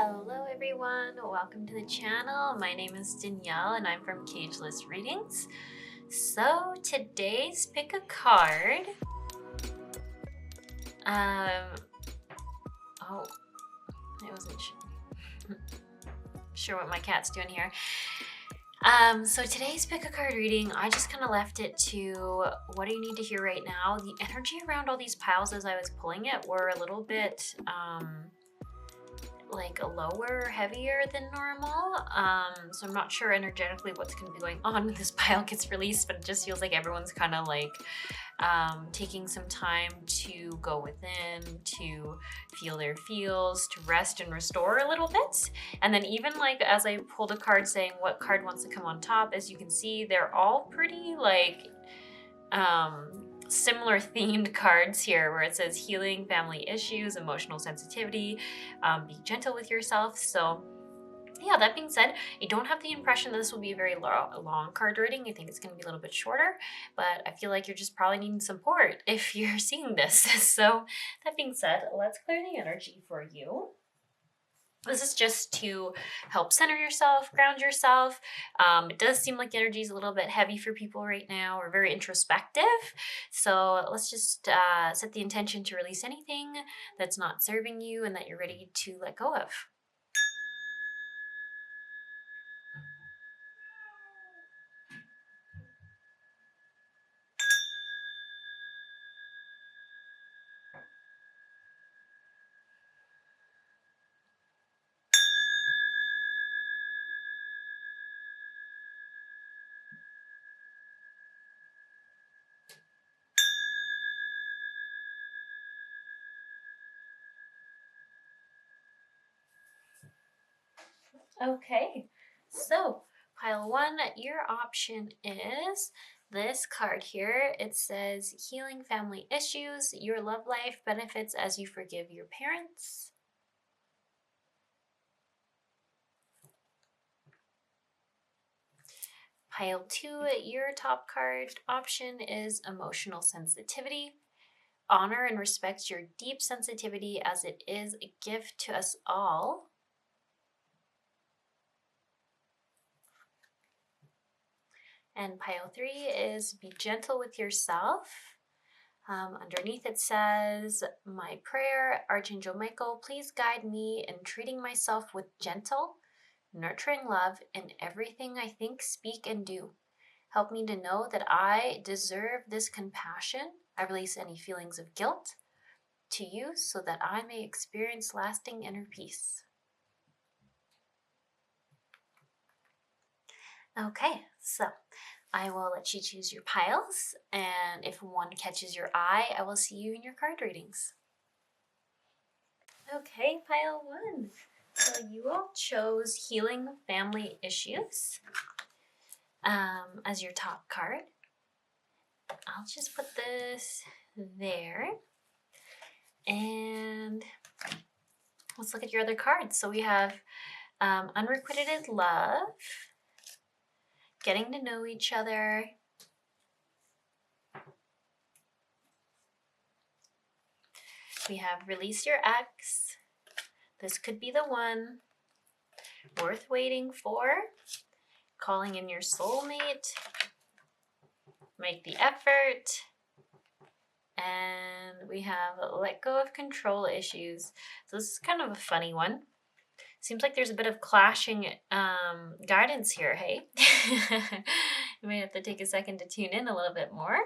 Hello everyone, welcome to the channel. My name is Danielle and I'm from Cageless Readings. So today's pick a card. I wasn't sure what my cat's doing here. So today's pick a card reading, I just kind of left it to what do you need to hear right now. The energy around all these piles as I was pulling it were a little bit like lower, heavier than normal. So I'm not sure energetically what's going to be going on when this pile gets released, but it just feels like everyone's kind of like taking some time to go within, to feel their feels, to rest and restore a little bit. And then even like as I pulled a card saying what card wants to come on top, as you can see, they're all pretty like similar themed cards here where it says healing, family issues, emotional sensitivity, be gentle with yourself. So yeah, that being said, I don't have the impression that this will be a very long card reading. I think it's going to be a little bit shorter, but I feel like you're just probably needing support if you're seeing this. So that being said, let's clear the energy for you. This is just to help center yourself, ground yourself. It does seem like the energy is a little bit heavy for people right now, or very introspective. So let's just set the intention to release anything that's not serving you and that you're ready to let go of. Okay, so pile one, your option is this card here. It says healing family issues, your love life benefits as you forgive your parents. Pile two, your top card option is emotional sensitivity. Honor and respect your deep sensitivity as it is a gift to us all. And pile three is be gentle with yourself. Underneath it says, my prayer, Archangel Michael, please guide me in treating myself with gentle, nurturing love in everything I think, speak, and do. Help me to know that I deserve this compassion. I release any feelings of guilt to you so that I may experience lasting inner peace. Okay, so I will let you choose your piles, and if one catches your eye, I will see you in your card readings. Okay, pile one. So you all chose healing family issues as your top card. I'll just put this there. And let's look at your other cards. So we have unrequited love, getting to know each other, we have release your ex, this could be the one, worth waiting for, calling in your soulmate, make the effort, and we have let go of control issues. So this is kind of a funny one. Seems like there's a bit of clashing guidance here, hey? You may have to take a second to tune in a little bit more.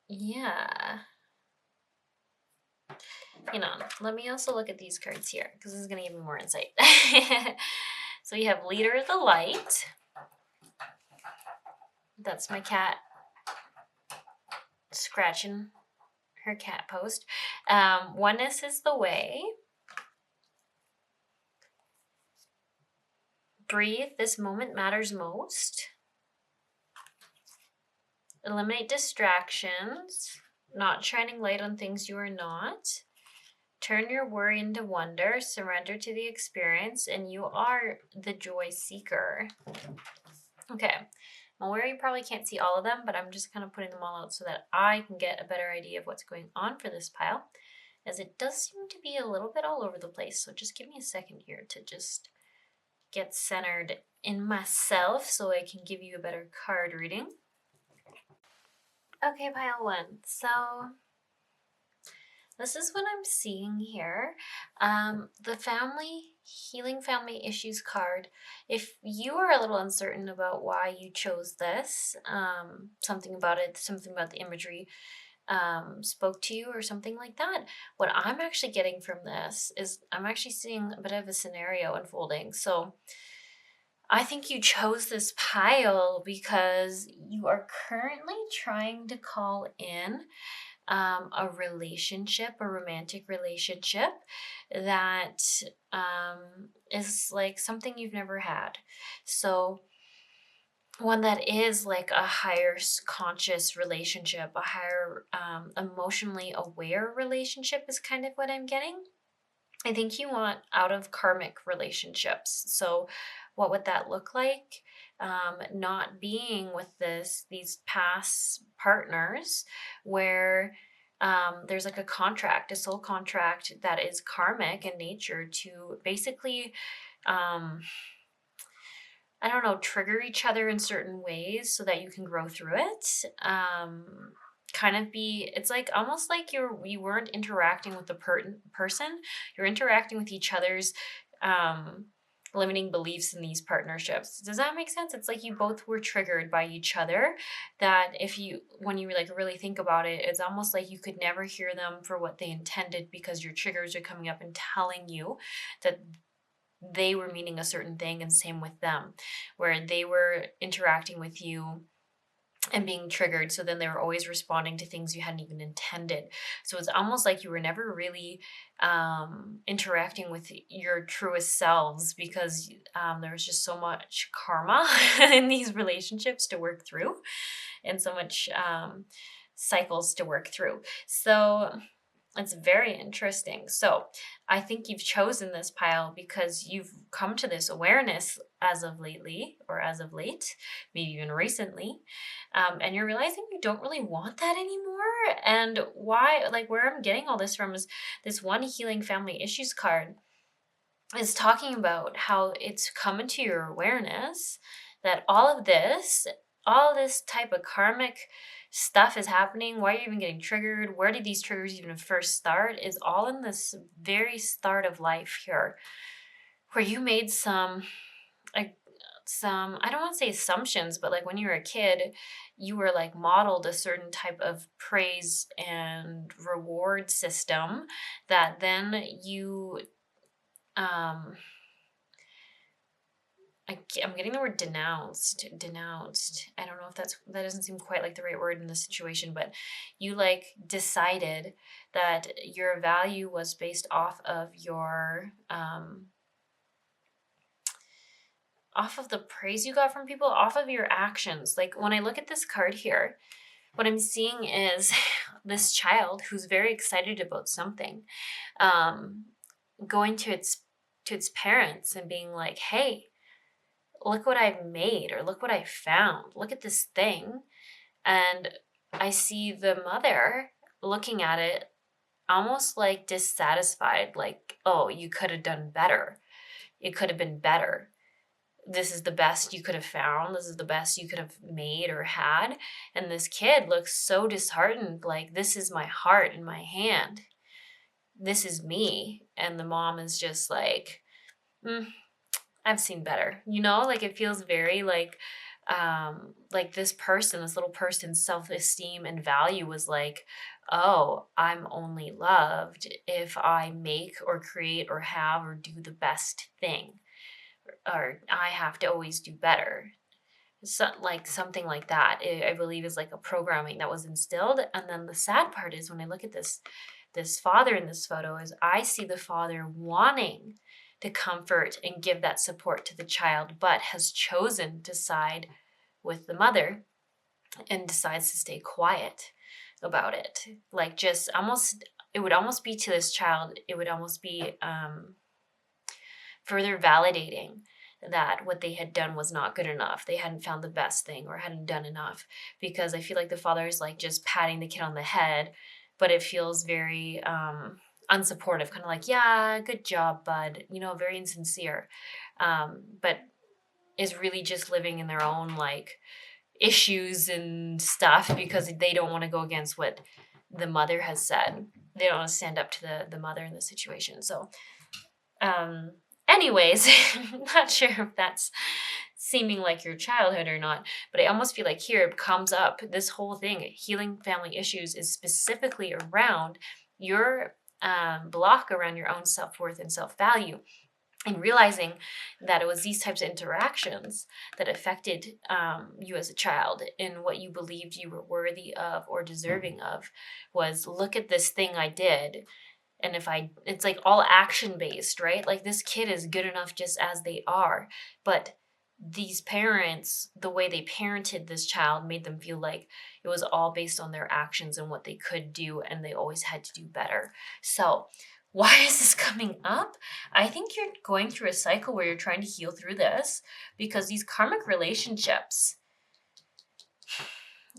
Yeah. You know, let me also look at these cards here because this is going to give me more insight. So you have Leader of the Light. That's my cat scratching her cat post. Oneness is the way. Breathe, this moment matters most. Eliminate distractions, not shining light on things you are not. Turn your worry into wonder, surrender to the experience, and you are the joy seeker. Okay, I'm aware you probably can't see all of them, but I'm just kind of putting them all out so that I can get a better idea of what's going on for this pile, as it does seem to be a little bit all over the place. So just give me a second here to just get centered in myself so I can give you a better card reading. Okay, pile 1. So this is what I'm seeing here. The Healing Family Issues card. If you are a little uncertain about why you chose this, something about the imagery spoke to you or something like that, what I'm actually getting from this is I'm actually seeing a bit of a scenario unfolding. So I think you chose this pile because you are currently trying to call in a relationship, a romantic relationship that is like something you've never had. So one that is like a higher conscious relationship, a higher emotionally aware relationship is kind of what I'm getting. I think you want out of karmic relationships. So, what would that look like? Not being with these past partners where there's like a contract, a soul contract that is karmic in nature to basically, I don't know, trigger each other in certain ways so that you can grow through it. It's like almost like you weren't interacting with the person, you're interacting with each other's limiting beliefs in these partnerships. Does that make sense? It's like you both were triggered by each other, that when you like really think about it, it's almost like you could never hear them for what they intended because your triggers are coming up and telling you that they were meaning a certain thing, and same with them, where they were interacting with you and being triggered, so then they were always responding to things you hadn't even intended. So it's almost like you were never really interacting with your truest selves because there was just so much karma in these relationships to work through, and so much cycles to work through. So it's very interesting. So I think you've chosen this pile because you've come to this awareness as of lately, or as of late, maybe even recently, and you're realizing you don't really want that anymore. And why, like where I'm getting all this from is this one Healing Family Issues card is talking about how it's come into your awareness that all this type of karmic stuff is happening. Why are you even getting triggered? Where did these triggers even first start? Is all in this very start of life here, where you made some, I don't want to say assumptions, but like when you were a kid, you were like modeled a certain type of praise and reward system that then you um I'm getting the word denounced. I don't know if that doesn't seem quite like the right word in this situation, but you like decided that your value was based off of your off of the praise you got from people, off of your actions. Like when I look at this card here, what I'm seeing is this child who's very excited about something, going to its parents and being like, "Hey, look what I've made," or "Look what I found. Look at this thing." And I see the mother looking at it almost like dissatisfied, like, "Oh, you could have done better. It could have been better. This is the best you could have found. This is the best you could have made or had." And this kid looks so disheartened, like, "This is my heart in my hand. This is me." And the mom is just like, I've seen better, like it feels very like this little person's self-esteem and value was like, "Oh, I'm only loved if I make or create or have or do the best thing, or I have to always do better." So like something like that, I believe is like a programming that was instilled. And then the sad part is when I look at this father in this photo, is I see the father wanting to comfort and give that support to the child, but has chosen to side with the mother and decides to stay quiet about it. Like just almost, it would almost be to this child, it would almost be further validating that what they had done was not good enough. They hadn't found the best thing or hadn't done enough, because I feel like the father is like just patting the kid on the head, but it feels very unsupportive, kind of like, yeah, good job, bud, very insincere. But is really just living in their own like issues and stuff because they don't want to go against what the mother has said. They don't want to stand up to the mother in the situation. So anyways, not sure if that's seeming like your childhood or not, but I almost feel like here it comes up, this whole thing, healing family issues, is specifically around your block around your own self-worth and self-value, and realizing that it was these types of interactions that affected you as a child, and what you believed you were worthy of or deserving of was, look at this thing I did. And it's like all action based, right? Like, this kid is good enough just as they are. But these parents, the way they parented this child made them feel like it was all based on their actions and what they could do, and they always had to do better. So why is this coming up? I think you're going through a cycle where you're trying to heal through this, because these karmic relationships,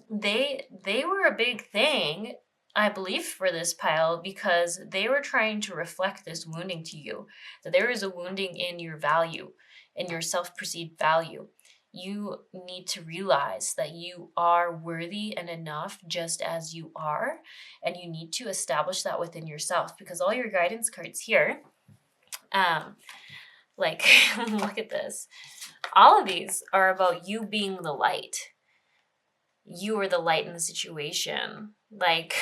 they were a big thing, I believe, for this pile, because they were trying to reflect this wounding to you, that there is a wounding in your value, in your self-perceived value. You need to realize that you are worthy and enough just as you are, and you need to establish that within yourself, because all your guidance cards here, like, look at this. All of these are about you being the light. You are the light in the situation. Like,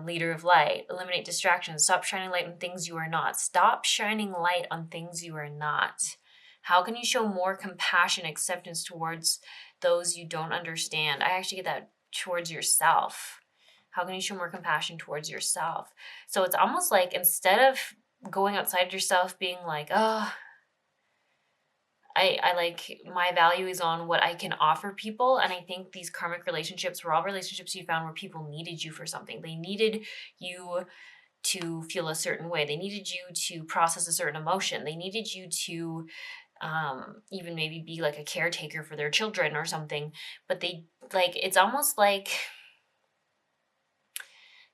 leader of light, eliminate distractions, stop shining light on things you are not. Stop shining light on things you are not. How can you show more compassion, acceptance towards those you don't understand? I actually get that towards yourself. How can you show more compassion towards yourself? So it's almost like, instead of going outside yourself being like, oh, I like, my value is on what I can offer people. And I think these karmic relationships were all relationships you found where people needed you for something. They needed you to feel a certain way. They needed you to process a certain emotion. They needed you to even maybe be like a caretaker for their children or something. But it's almost like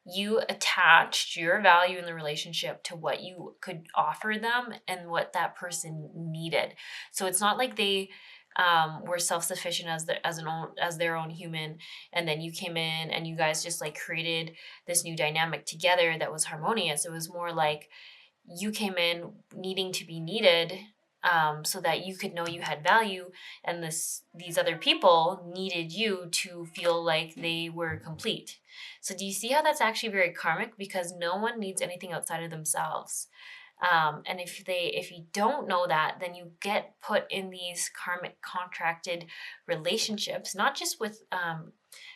you attached your value in the relationship to what you could offer them and what that person needed. So it's not like they were self-sufficient as their own human, and then you came in and you guys just like created this new dynamic together that was harmonious. It was more like you came in needing to be needed, so that you could know you had value, and these other people needed you to feel like they were complete. So do you see how that's actually very karmic? Because no one needs anything outside of themselves. And if you don't know that, then you get put in these karmic contracted relationships, not just with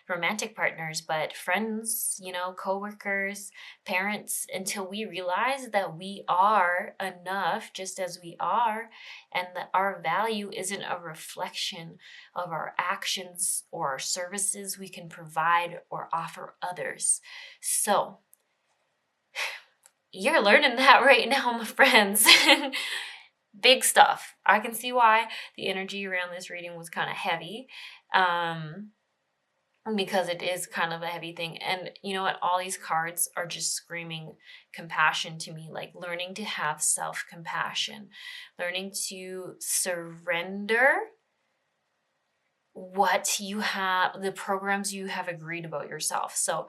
romantic partners, but friends, coworkers, parents, until we realize that we are enough just as we are, and that our value isn't a reflection of our actions or our services we can provide or offer others. So you're learning that right now, my friends. Big stuff. I can see why the energy around this reading was kind of heavy, because it is kind of a heavy thing. And you know what? All these cards are just screaming compassion to me, like learning to have self-compassion, learning to surrender what you have, the programs you have agreed about yourself. So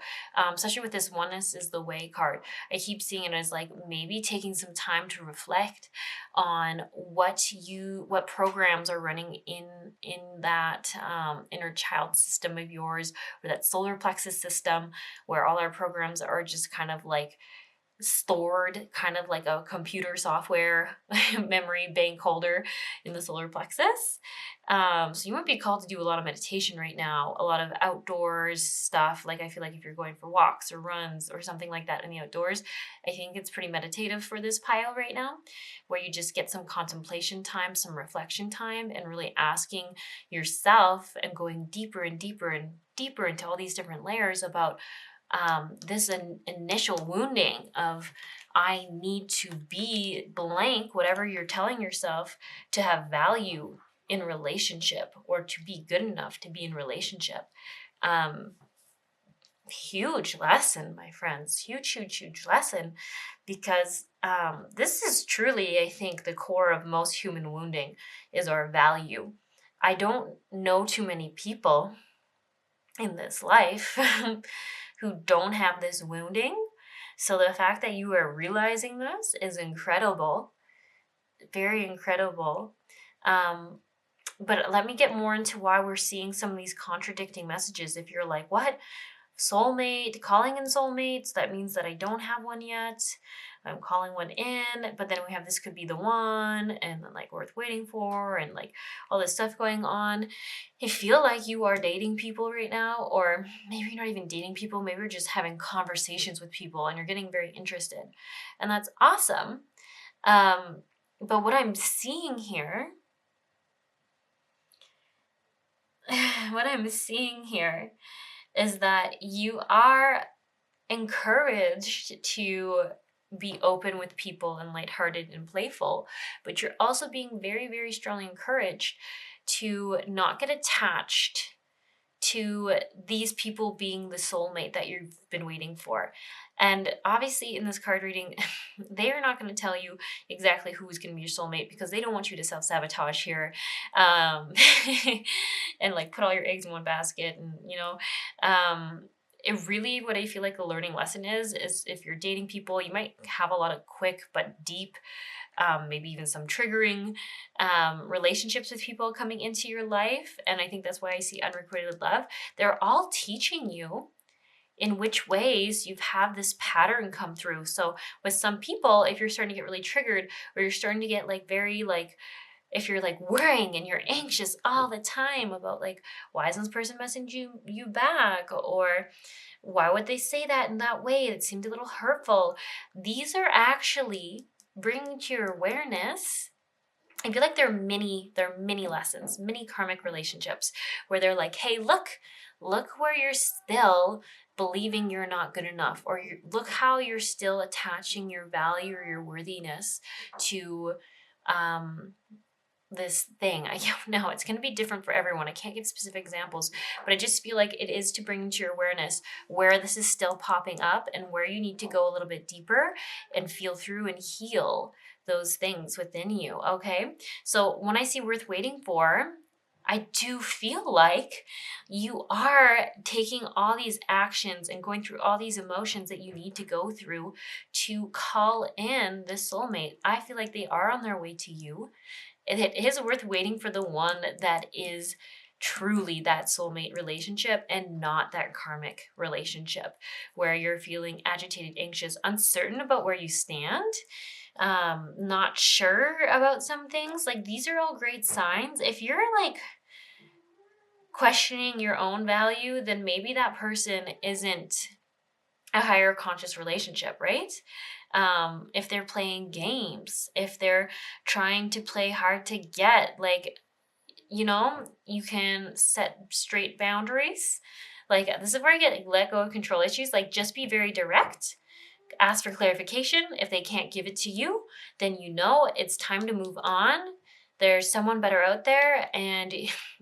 especially with this oneness is the way card, I keep seeing it as like maybe taking some time to reflect on what programs are running in that inner child system of yours, or that solar plexus system, where all our programs are just kind of like stored, kind of like a computer software memory bank holder in the solar plexus. So you might be called to do a lot of meditation right now, a lot of outdoors stuff. Like, I feel like if you're going for walks or runs or something like that in the outdoors, I think it's pretty meditative for this pile right now, where you just get some contemplation time, some reflection time, and really asking yourself and going deeper and deeper and deeper into all these different layers about this initial wounding of, I need to be blank, whatever you're telling yourself, to have value in relationship or to be good enough to be in relationship. Huge lesson, my friends. Huge lesson, because this is truly, I think, the core of most human wounding is our value. I don't know too many people in this life who don't have this wounding. So the fact that you are realizing this is incredible, very incredible. But let me get more into why we're seeing some of these contradicting messages. If you're like, what? Soulmate, calling in soulmates, that means that I don't have one yet. I'm calling one in, but then we have this could be the one, and then like worth waiting for, and like all this stuff going on. I feel like you are dating people right now, or maybe you're not even dating people, maybe you're just having conversations with people and you're getting very interested. And that's awesome. But what I'm seeing here, is that you are encouraged to be open with people and lighthearted and playful, but you're also being very, very strongly encouraged to not get attached to these people being the soulmate that you've been waiting for. And obviously in this card reading, they are not going to tell you exactly who's going to be your soulmate, because they don't want you to self-sabotage here, and like put all your eggs in one basket. And it really, what I feel like the learning lesson is if you're dating people, you might have a lot of quick but deep, maybe even some triggering relationships with people coming into your life. And I think that's why I see unrequited love. They're all teaching you in which ways you've had this pattern come through. So with some people, if you're starting to get really triggered, or you're starting to get like very like, if you're like worrying and you're anxious all the time about like, why isn't this person messaging you back? Or why would they say that in that way? It seemed a little hurtful. These are actually bringing to your awareness, I feel like they're mini lessons, mini karmic relationships, where they're like, hey, look where you're still believing you're not good enough, or look how you're still attaching your value or your worthiness to this thing. I don't know, it's going to be different for everyone. I can't give specific examples, but I just feel like it is to bring to your awareness where this is still popping up and where you need to go a little bit deeper and feel through and heal those things within you. Okay, so when I see worth waiting for, I do feel like you are taking all these actions and going through all these emotions that you need to go through to call in the soulmate. I feel like they are on their way to you. It is worth waiting for the one that is truly that soulmate relationship and not that karmic relationship where you're feeling agitated, anxious, uncertain about where you stand, not sure about some things. Like, these are all great signs. If you're like questioning your own value, then maybe that person isn't a higher conscious relationship, right? If they're playing games, if they're trying to play hard to get, like, you can set straight boundaries. Like, this is where I get let go of control issues. Like, just be very direct. Ask for clarification. If they can't give it to you, then it's time to move on. There's someone better out there, and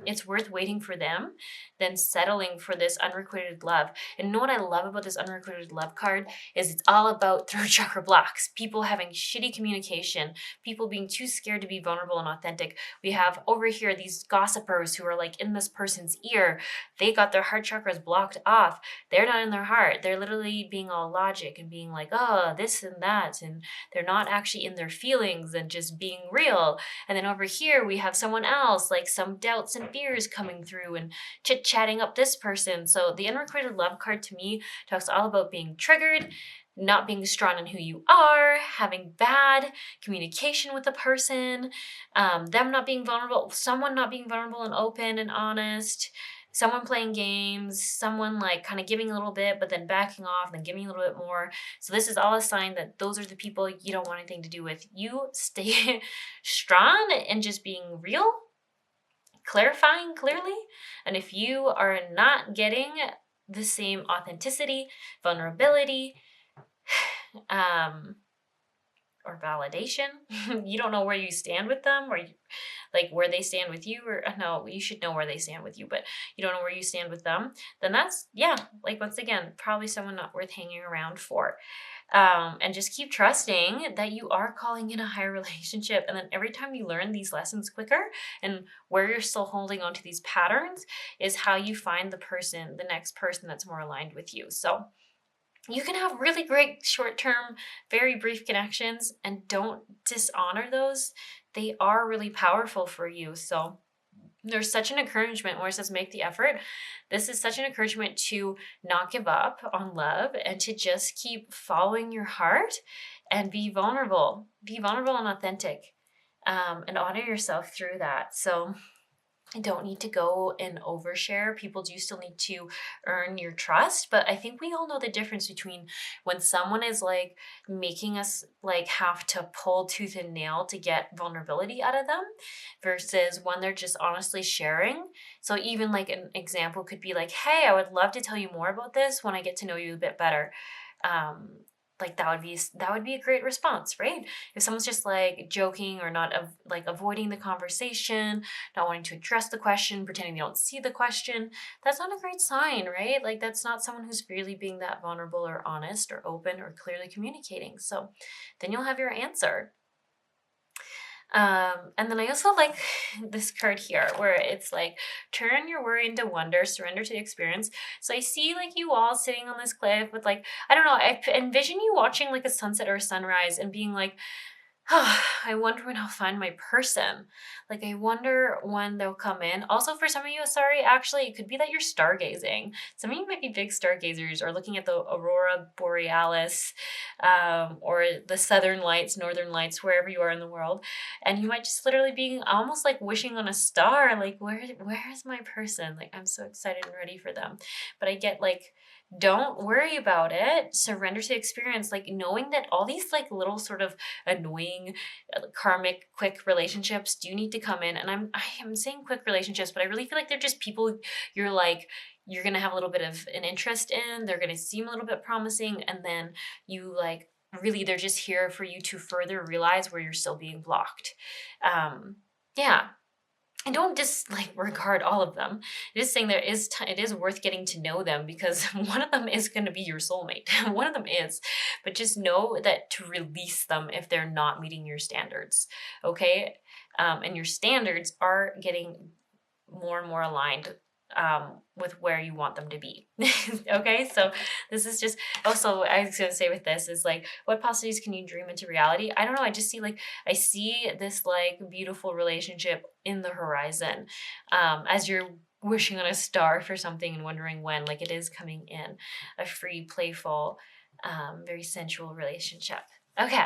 it's worth waiting for them than settling for this unrequited love. And you know what I love about this unrequited love card is it's all about throat chakra blocks, people having shitty communication, people being too scared to be vulnerable and authentic. We have over here these gossipers who are like in this person's ear. They got their heart chakras blocked off. They're not in their heart. They're literally being all logic and being like, oh, this and that. And they're not actually in their feelings and just being real. And then over here, we have someone else, like some doubts and fears coming through and chit-chatting up this person. So the unrequited love card to me talks all about being triggered, not being strong in who you are, having bad communication with the person, them not being vulnerable, someone not being vulnerable and open and honest, someone playing games, someone like kind of giving a little bit, but then backing off and then giving a little bit more. So this is all a sign that those are the people you don't want anything to do with. You stay strong and just being real, clarifying clearly. And if you are not getting the same authenticity, vulnerability, or validation. You don't know where you stand with them, or like where they stand with you, or no, you should know where they stand with you, but you don't know where you stand with them, then that's, yeah, like once again, probably someone not worth hanging around for. And just keep trusting that you are calling in a higher relationship. And then every time you learn these lessons quicker and where you're still holding on to these patterns is how you find the next person that's more aligned with you. So you can have really great short-term, very brief connections, and don't dishonor those. They are really powerful for you. So there's such an encouragement where it says make the effort. This is such an encouragement to not give up on love and to just keep following your heart and be vulnerable. Be vulnerable and authentic, and honor yourself through that. So I don't need to go and overshare. People do still need to earn your trust, but I think we all know the difference between when someone is like making us like have to pull tooth and nail to get vulnerability out of them versus when they're just honestly sharing. So even like an example could be like, "Hey, I would love to tell you more about this when I get to know you a bit better." Like that would be a great response, right? If someone's just like joking or not like avoiding the conversation, not wanting to address the question, pretending they don't see the question, that's not a great sign, right? Like that's not someone who's really being that vulnerable or honest or open or clearly communicating. So then you'll have your answer. And then I also like this card here where it's like, turn your worry into wonder, surrender to the experience. So I see like you all sitting on this cliff with like, I don't know, I envision you watching like a sunset or a sunrise and being like, oh, I wonder when I'll find my person. Like, I wonder when they'll come in. Also, for some of you, sorry, actually, it could be that you're stargazing. Some of you might be big stargazers or looking at the aurora borealis, or the southern lights, northern lights, wherever you are in the world. And you might just literally be almost like wishing on a star. Like, where's my person? Like, I'm so excited and ready for them. But I get like, don't worry about it. Surrender to the experience. Like, knowing that all these like little sort of annoying karmic quick relationships do need to come in, and I am saying quick relationships, but I really feel like they're just people you're gonna have a little bit of an interest in, they're gonna seem a little bit promising, and then you like really they're just here for you to further realize where you're still being blocked. Yeah, I don't just like regard all of them. Just saying it is worth getting to know them because one of them is going to be your soulmate. One of them is, but just know that to release them if they're not meeting your standards, okay? And your standards are getting more and more aligned with where you want them to be. Okay, so this is just also I was gonna say with this is like, what possibilities can you dream into reality? I don't know. I just see like I see this like beautiful relationship in the horizon, as you're wishing on a star for something and wondering when. Like it is coming in, a free, playful, very sensual relationship. Okay.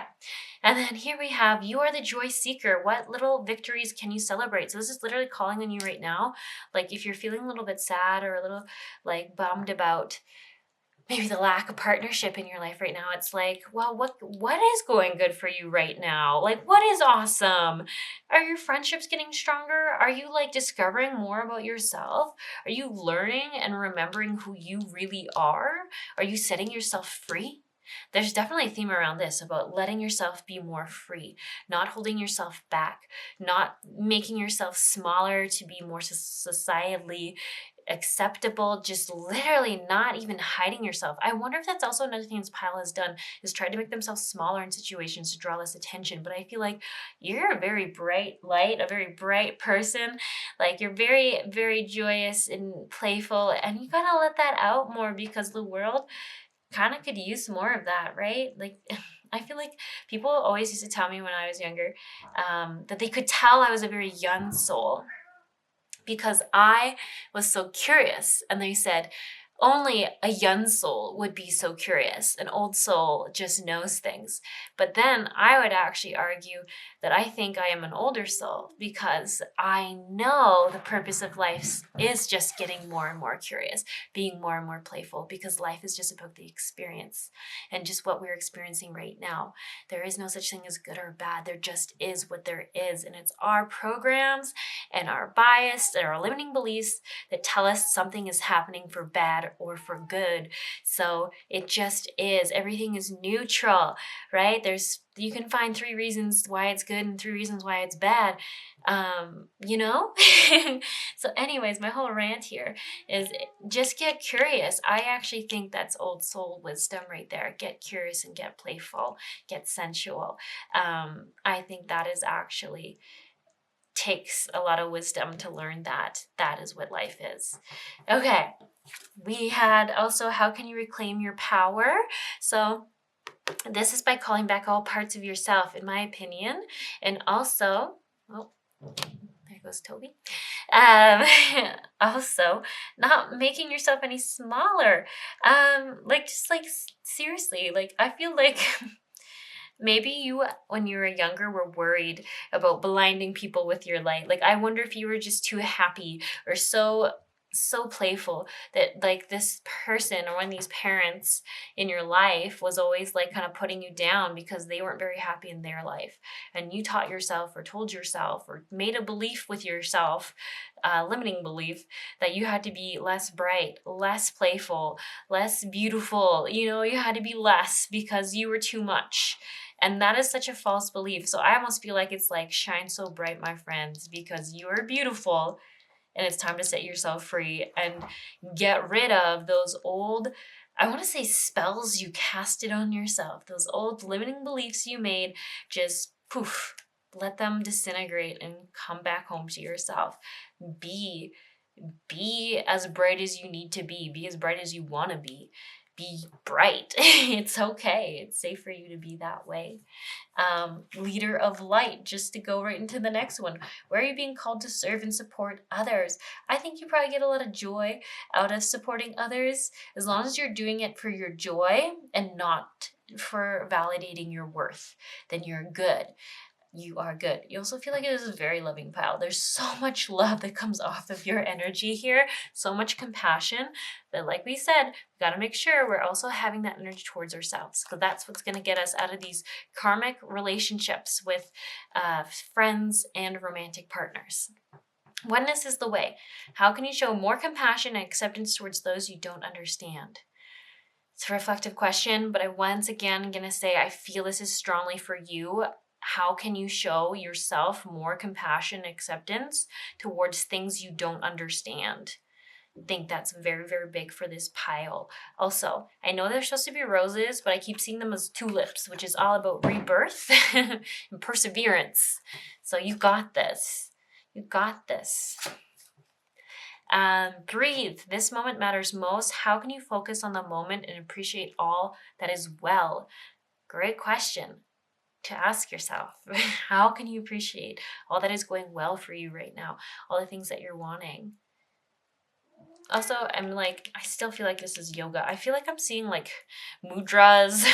And then here we have, you are the joy seeker. What little victories can you celebrate? So this is literally calling on you right now. Like if you're feeling a little bit sad or a little like bummed about maybe the lack of partnership in your life right now, it's like, well, what is going good for you right now? Like what is awesome? Are your friendships getting stronger? Are you like discovering more about yourself? Are you learning and remembering who you really are? Are you setting yourself free? There's definitely a theme around this about letting yourself be more free, not holding yourself back, not making yourself smaller to be more societally acceptable, just literally not even hiding yourself. I wonder if that's also another thing this pile has done, is tried to make themselves smaller in situations to draw less attention. But I feel like you're a very bright light, a very bright person. Like you're very, very joyous and playful, and you gotta let that out more because the world kind of could use more of that, right? Like, I feel like people always used to tell me when I was younger, that they could tell I was a very young soul because I was so curious. And they said, only a young soul would be so curious. An old soul just knows things. But then I would actually argue that I think I am an older soul because I know the purpose of life is just getting more and more curious, being more and more playful, because life is just about the experience and just what we're experiencing right now. There is no such thing as good or bad. There just is what there is. And it's our programs and our bias and our limiting beliefs that tell us something is happening for bad bad or for good. So it just is. Everything is neutral, right? You can find 3 reasons why it's good and 3 reasons why it's bad. You know? So anyways, my whole rant here is just get curious. I actually think that's old soul wisdom right there. Get curious and get playful, get sensual. I think that is actually takes a lot of wisdom to learn that that is what life is. Okay. We had also, how can you reclaim your power? So this is by calling back all parts of yourself, in my opinion. And also, oh, there goes Toby. Um, also, not making yourself any smaller. Seriously, like, I feel like maybe you, when you were younger, were worried about blinding people with your light. Like, I wonder if you were just too happy or so playful that like this person or one of these parents in your life was always like kind of putting you down because they weren't very happy in their life, and you taught yourself or told yourself or made a belief with yourself, limiting belief, that you had to be less bright, less playful, less beautiful. You had to be less because you were too much. And that is such a false belief. So I almost feel like it's like, shine so bright, my friends, because you are beautiful. And it's time to set yourself free and get rid of those old, I want to say, spells you casted on yourself. Those old limiting beliefs you made, just poof, let them disintegrate and come back home to yourself. Be as bright as you need to be. Be as bright as you want to be. Be bright. It's okay. It's safe for you to be that way. Leader of light, just to go right into the next one. Where are you being called to serve and support others? I think you probably get a lot of joy out of supporting others, as long as you're doing it for your joy and not for validating your worth. Then you're good. You are good. You also feel like it is a very loving pile. There's so much love that comes off of your energy here, so much compassion, that, like we said, we got to make sure we're also having that energy towards ourselves, because that's what's going to get us out of these karmic relationships with friends and romantic partners. Oneness is the way. How can you show more compassion and acceptance towards those you don't understand? It's a reflective question, but I once again am going to say I feel this is strongly for you. How can you show yourself more compassion and acceptance towards things you don't understand? I think that's very, very big for this pile. Also, I know they're supposed to be roses, but I keep seeing them as tulips, which is all about rebirth and perseverance. So you got this. You got this. Breathe. This moment matters most. How can you focus on the moment and appreciate all that is well? Great question to ask yourself. How can you appreciate all that is going well for you right now? All the things that you're wanting. Also, I still feel like this is yoga. I feel like I'm seeing like mudras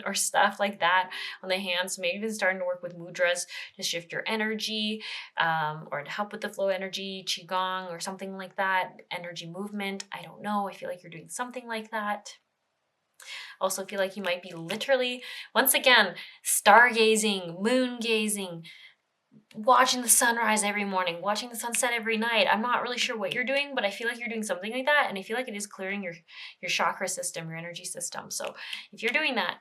or stuff like that on the hands. Maybe even starting to work with mudras to shift your energy, or to help with the flow energy, qigong or something like that. Energy movement. I don't know. I feel like you're doing something like that. Also feel like you might be literally, once again, stargazing, moon gazing, watching the sunrise every morning, watching the sunset every night. I'm not really sure what you're doing, but I feel like you're doing something like that, and I feel like it is clearing your chakra system, your energy system. So if you're doing that,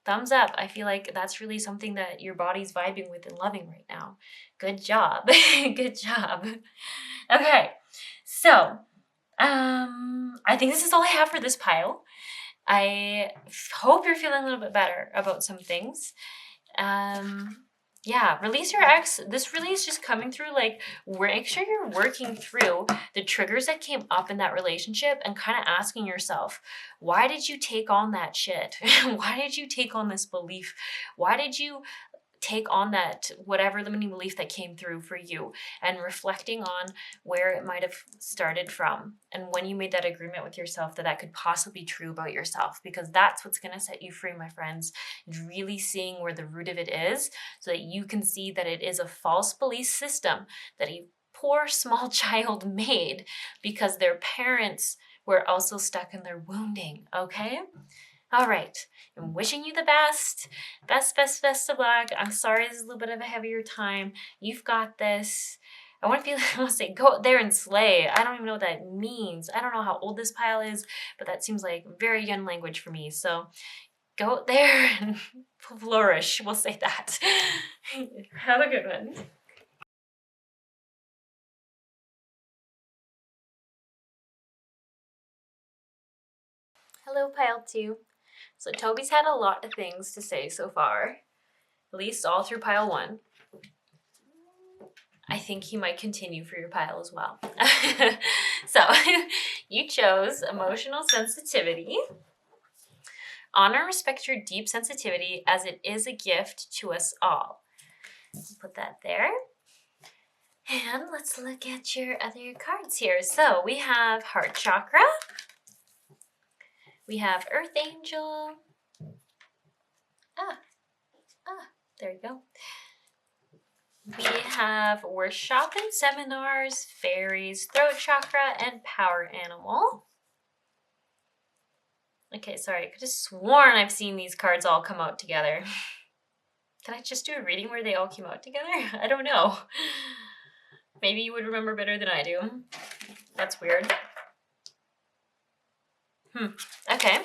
thumbs up. I feel like that's really something that your body's vibing with and loving right now. Good job. Good job. Okay, so I think this is all I have for this pile. I hope you're feeling a little bit better about some things. Yeah, release your ex. This really is just coming through, like, make sure you're working through the triggers that came up in that relationship and kind of asking yourself, why did you take on that shit? Why did you take on this belief? Why did you take on that whatever limiting belief that came through for you, and reflecting on where it might have started from and when you made that agreement with yourself that could possibly be true about yourself, because that's what's going to set you free, my friends. Really seeing where the root of it is, so that you can see that it is a false belief system that a poor small child made because their parents were also stuck in their wounding. Okay? All right, I'm wishing you the best. Best of luck. I'm sorry this is a little bit of a heavier time. You've got this. I want to say go out there and slay. I don't even know what that means. I don't know how old this pile is, but that seems like very young language for me. So go out there and flourish. We'll say that. Have a good one. Hello, pile 2. So Toby's had a lot of things to say so far, at least all through pile 1. I think he might continue for your pile as well. So you chose emotional sensitivity. Honor and respect your deep sensitivity as it is a gift to us all. Put that there. And let's look at your other cards here. So we have Heart Chakra. We have Earth Angel. There you go. We have Workshop and Seminars, Fairies, Throat Chakra, and Power Animal. Okay, sorry, I could have sworn I've seen these cards all come out together. Can I just do a reading where they all came out together? I don't know. Maybe you would remember better than I do. That's weird. Okay.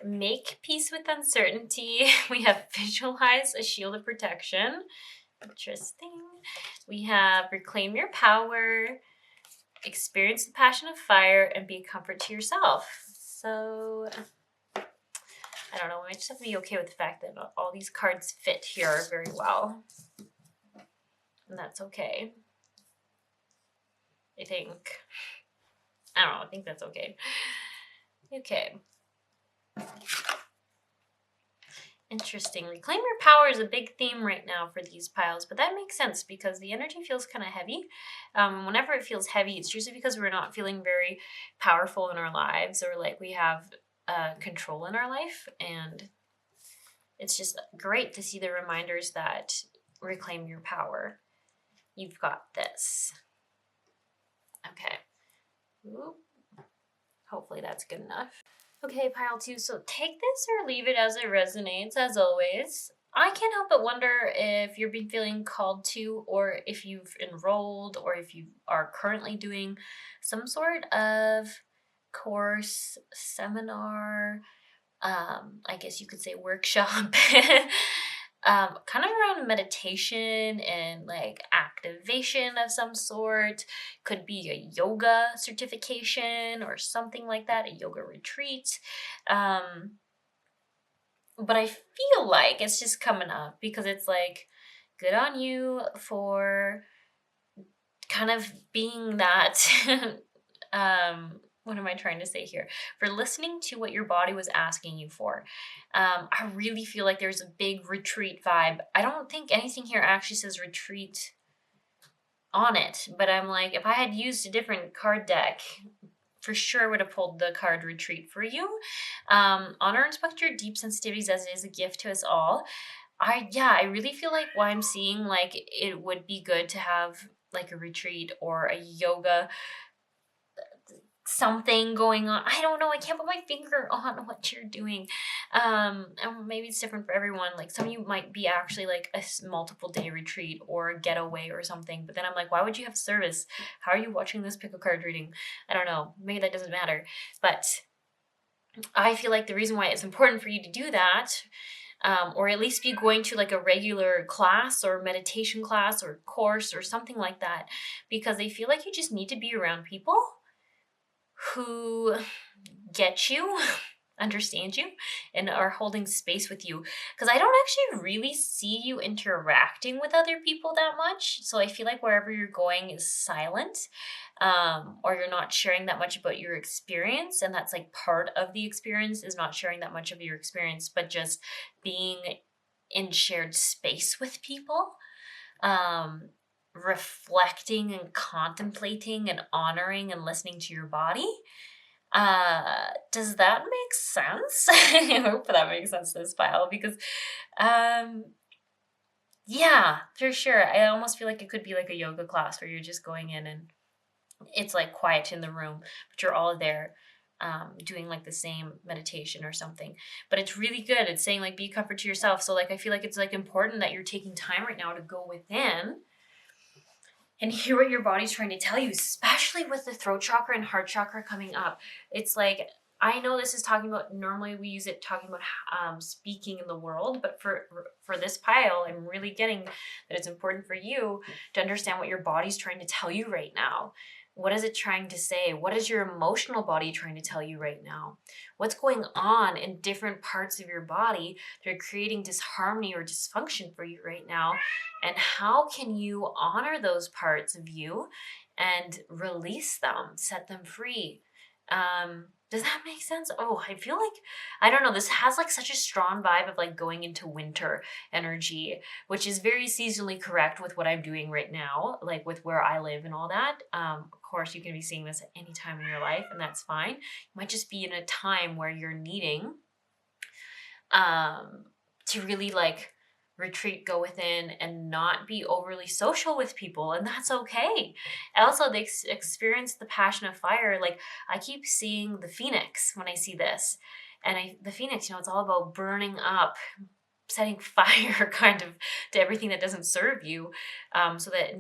Make peace with uncertainty. We have visualize a shield of protection. Interesting. We have reclaim your power, experience the passion of fire, and be a comfort to yourself. So, I don't know. I just have to be okay with the fact that all these cards fit here very well. And that's okay. I think. I don't know. I think that's okay. Okay. Interesting. Reclaim your power is a big theme right now for these piles, but that makes sense because the energy feels kind of heavy. Whenever it feels heavy, it's usually because we're not feeling very powerful in our lives or like we have control in our life. And it's just great to see the reminders that reclaim your power. You've got this. Okay. Oop. Hopefully that's good enough. Okay, pile 2, so take this or leave it as it resonates, as always. I can't help but wonder if you've been feeling called to, or if you've enrolled, or if you are currently doing some sort of course, seminar, I guess you could say workshop, kind of around meditation and like activation of some sort. Could be a yoga certification or something like that, a yoga retreat. But I feel like it's just coming up because it's like, good on you for kind of being that what am I trying to say here? For listening to what your body was asking you for. I really feel like there's a big retreat vibe. I don't think anything here actually says retreat on it, but I'm like, if I had used a different card deck, for sure would have pulled the card retreat for you. Honor and respect your deep sensitivities as it is a gift to us all. I really feel like why I'm seeing like it would be good to have like a retreat or a yoga something going on. I don't know. I can't put my finger on what you're doing. And maybe it's different for everyone. Like some of you might be actually like a multiple day retreat or a getaway or something. But then I'm like, why would you have service? How are you watching this pick a card reading? I don't know. Maybe that doesn't matter. But I feel like the reason why it's important for you to do that, or at least be going to like a regular class or meditation class or course or something like that, because I feel like you just need to be around people who get you, understand you, and are holding space with you. Because I don't actually really see you interacting with other people that much. So I feel like wherever you're going is silent, or you're not sharing that much about your experience. And that's like part of the experience is not sharing that much of your experience, but just being in shared space with people. Reflecting and contemplating and honoring and listening to your body. Does that make sense? I hope that makes sense, this file, because yeah, for sure. I almost feel like it could be like a yoga class where you're just going in and it's like quiet in the room, but you're all there doing like the same meditation or something. But it's really good. It's saying like be a comfort to yourself. So like I feel like it's like important that you're taking time right now to go within and hear what your body's trying to tell you, especially with the throat chakra and heart chakra coming up. It's like, I know this is talking about, normally we use it talking about speaking in the world, but for this pile, I'm really getting that it's important for you to understand what your body's trying to tell you right now. What is it trying to say? What is your emotional body trying to tell you right now? What's going on in different parts of your body that are creating disharmony or dysfunction for you right now? And how can you honor those parts of you and release them, set them free? Does that make sense? Oh, I feel like, I don't know, this has like such a strong vibe of like going into winter energy, which is very seasonally correct with what I'm doing right now, like with where I live and all that. Of course, you can be seeing this at any time in your life, and that's fine. You might just be in a time where you're needing to really like retreat, go within, and not be overly social with people, and that's okay. Also, they experience the passion of fire. Like, I keep seeing the phoenix when I see this, and the phoenix, it's all about burning up, setting fire kind of to everything that doesn't serve you, so that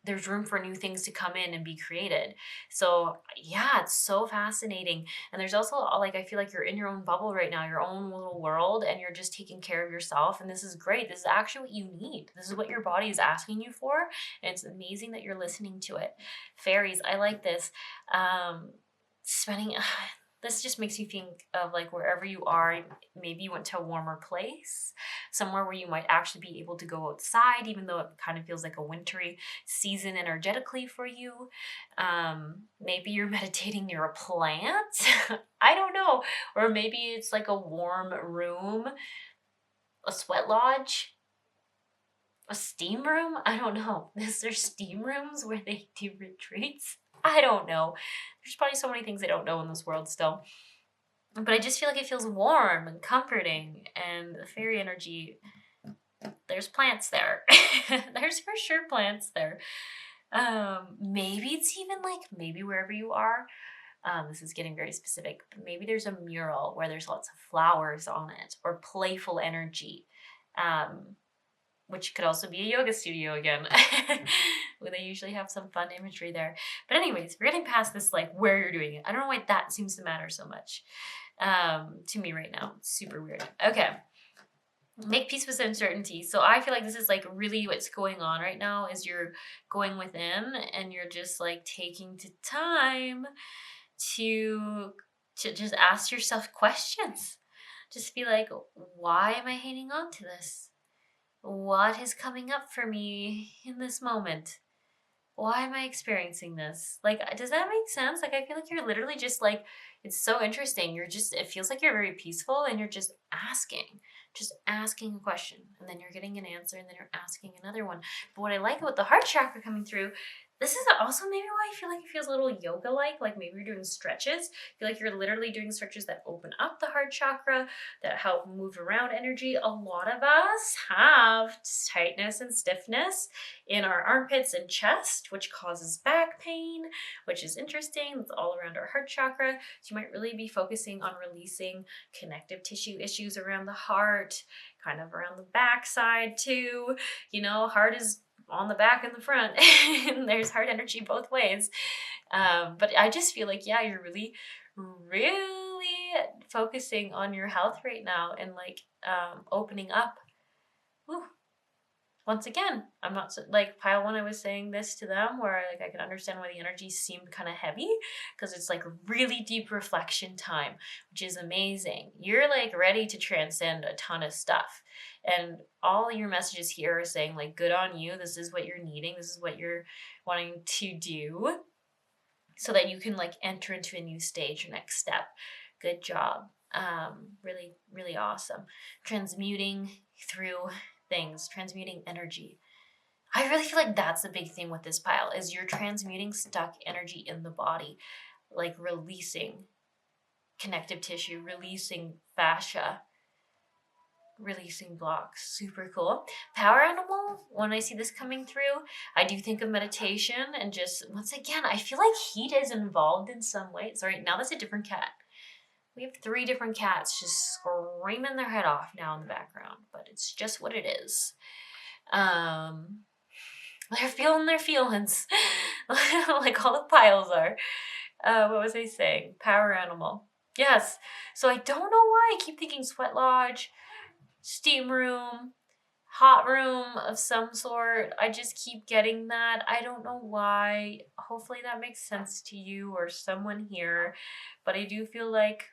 there's room for new things to come in and be created. So yeah, it's so fascinating. And there's also, like, I feel like you're in your own bubble right now, your own little world, and you're just taking care of yourself. And this is great. This is actually what you need. This is what your body is asking you for. And it's amazing that you're listening to it. Fairies, I like this. Spending this just makes you think of like wherever you are, maybe you went to a warmer place, somewhere where you might actually be able to go outside, even though it kind of feels like a wintry season energetically for you. Maybe you're meditating near a plant. I don't know. Or maybe it's like a warm room, a sweat lodge, a steam room. I don't know. Is there steam rooms where they do retreats? I don't know. There's probably so many things I don't know in this world still. But I just feel like it feels warm and comforting, and the fairy energy, there's plants there. There's for sure plants there. Maybe it's even like, maybe wherever you are, this is getting very specific, but maybe there's a mural where there's lots of flowers on it, or playful energy. Which could also be a yoga studio again. Where they usually have some fun imagery there. But anyways, we're getting past this, like, where you're doing it. I don't know why that seems to matter so much to me right now. It's super weird. Okay. Make peace with uncertainty. So I feel like this is like really what's going on right now is you're going within and you're just like taking the time to just ask yourself questions. Just be like, why am I hanging on to this? What is coming up for me in this moment? Why am I experiencing this? Like, does that make sense? Like, I feel like you're literally just like, it's so interesting. It feels like you're very peaceful and you're just asking a question, and then you're getting an answer, and then you're asking another one. But what I like about the heart chakra coming through, this is also maybe why I feel like it feels a little yoga-like maybe you're doing stretches. I feel like you're literally doing stretches that open up the heart chakra, that help move around energy. A lot of us have tightness and stiffness in our armpits and chest, which causes back pain, which is interesting. It's all around our heart chakra. So you might really be focusing on releasing connective tissue issues around the heart, kind of around the back side too. Heart is on the back and the front, and there's heart energy both ways. But I just feel like, yeah, you're really, really focusing on your health right now, and like opening up. Whew. Once again, I'm not like pile one. I was saying this to them where I could understand why the energy seemed kind of heavy, because it's like really deep reflection time, which is amazing. You're like ready to transcend a ton of stuff, and all your messages here are saying like, good on you. This is what you're needing. This is what you're wanting to do, so that you can like enter into a new stage or next step. Good job. Really, really awesome. Transmuting through things, transmuting energy. I really feel like that's the big thing with this pile, is you're transmuting stuck energy in the body, like releasing connective tissue, releasing fascia, releasing blocks. Super cool. Power animal, when I see this coming through, I do think of meditation, and just, once again, I feel like heat is involved in some way. Sorry, now that's a different cat. We have 3 different cats just screaming their head off now in the background, but it's just what it is. They're feeling their feelings. Like all the piles are. What was I saying? Power animal. Yes. So I don't know why I keep thinking sweat lodge, steam room, hot room of some sort. I just keep getting that. I don't know why. Hopefully that makes sense to you or someone here. But I do feel like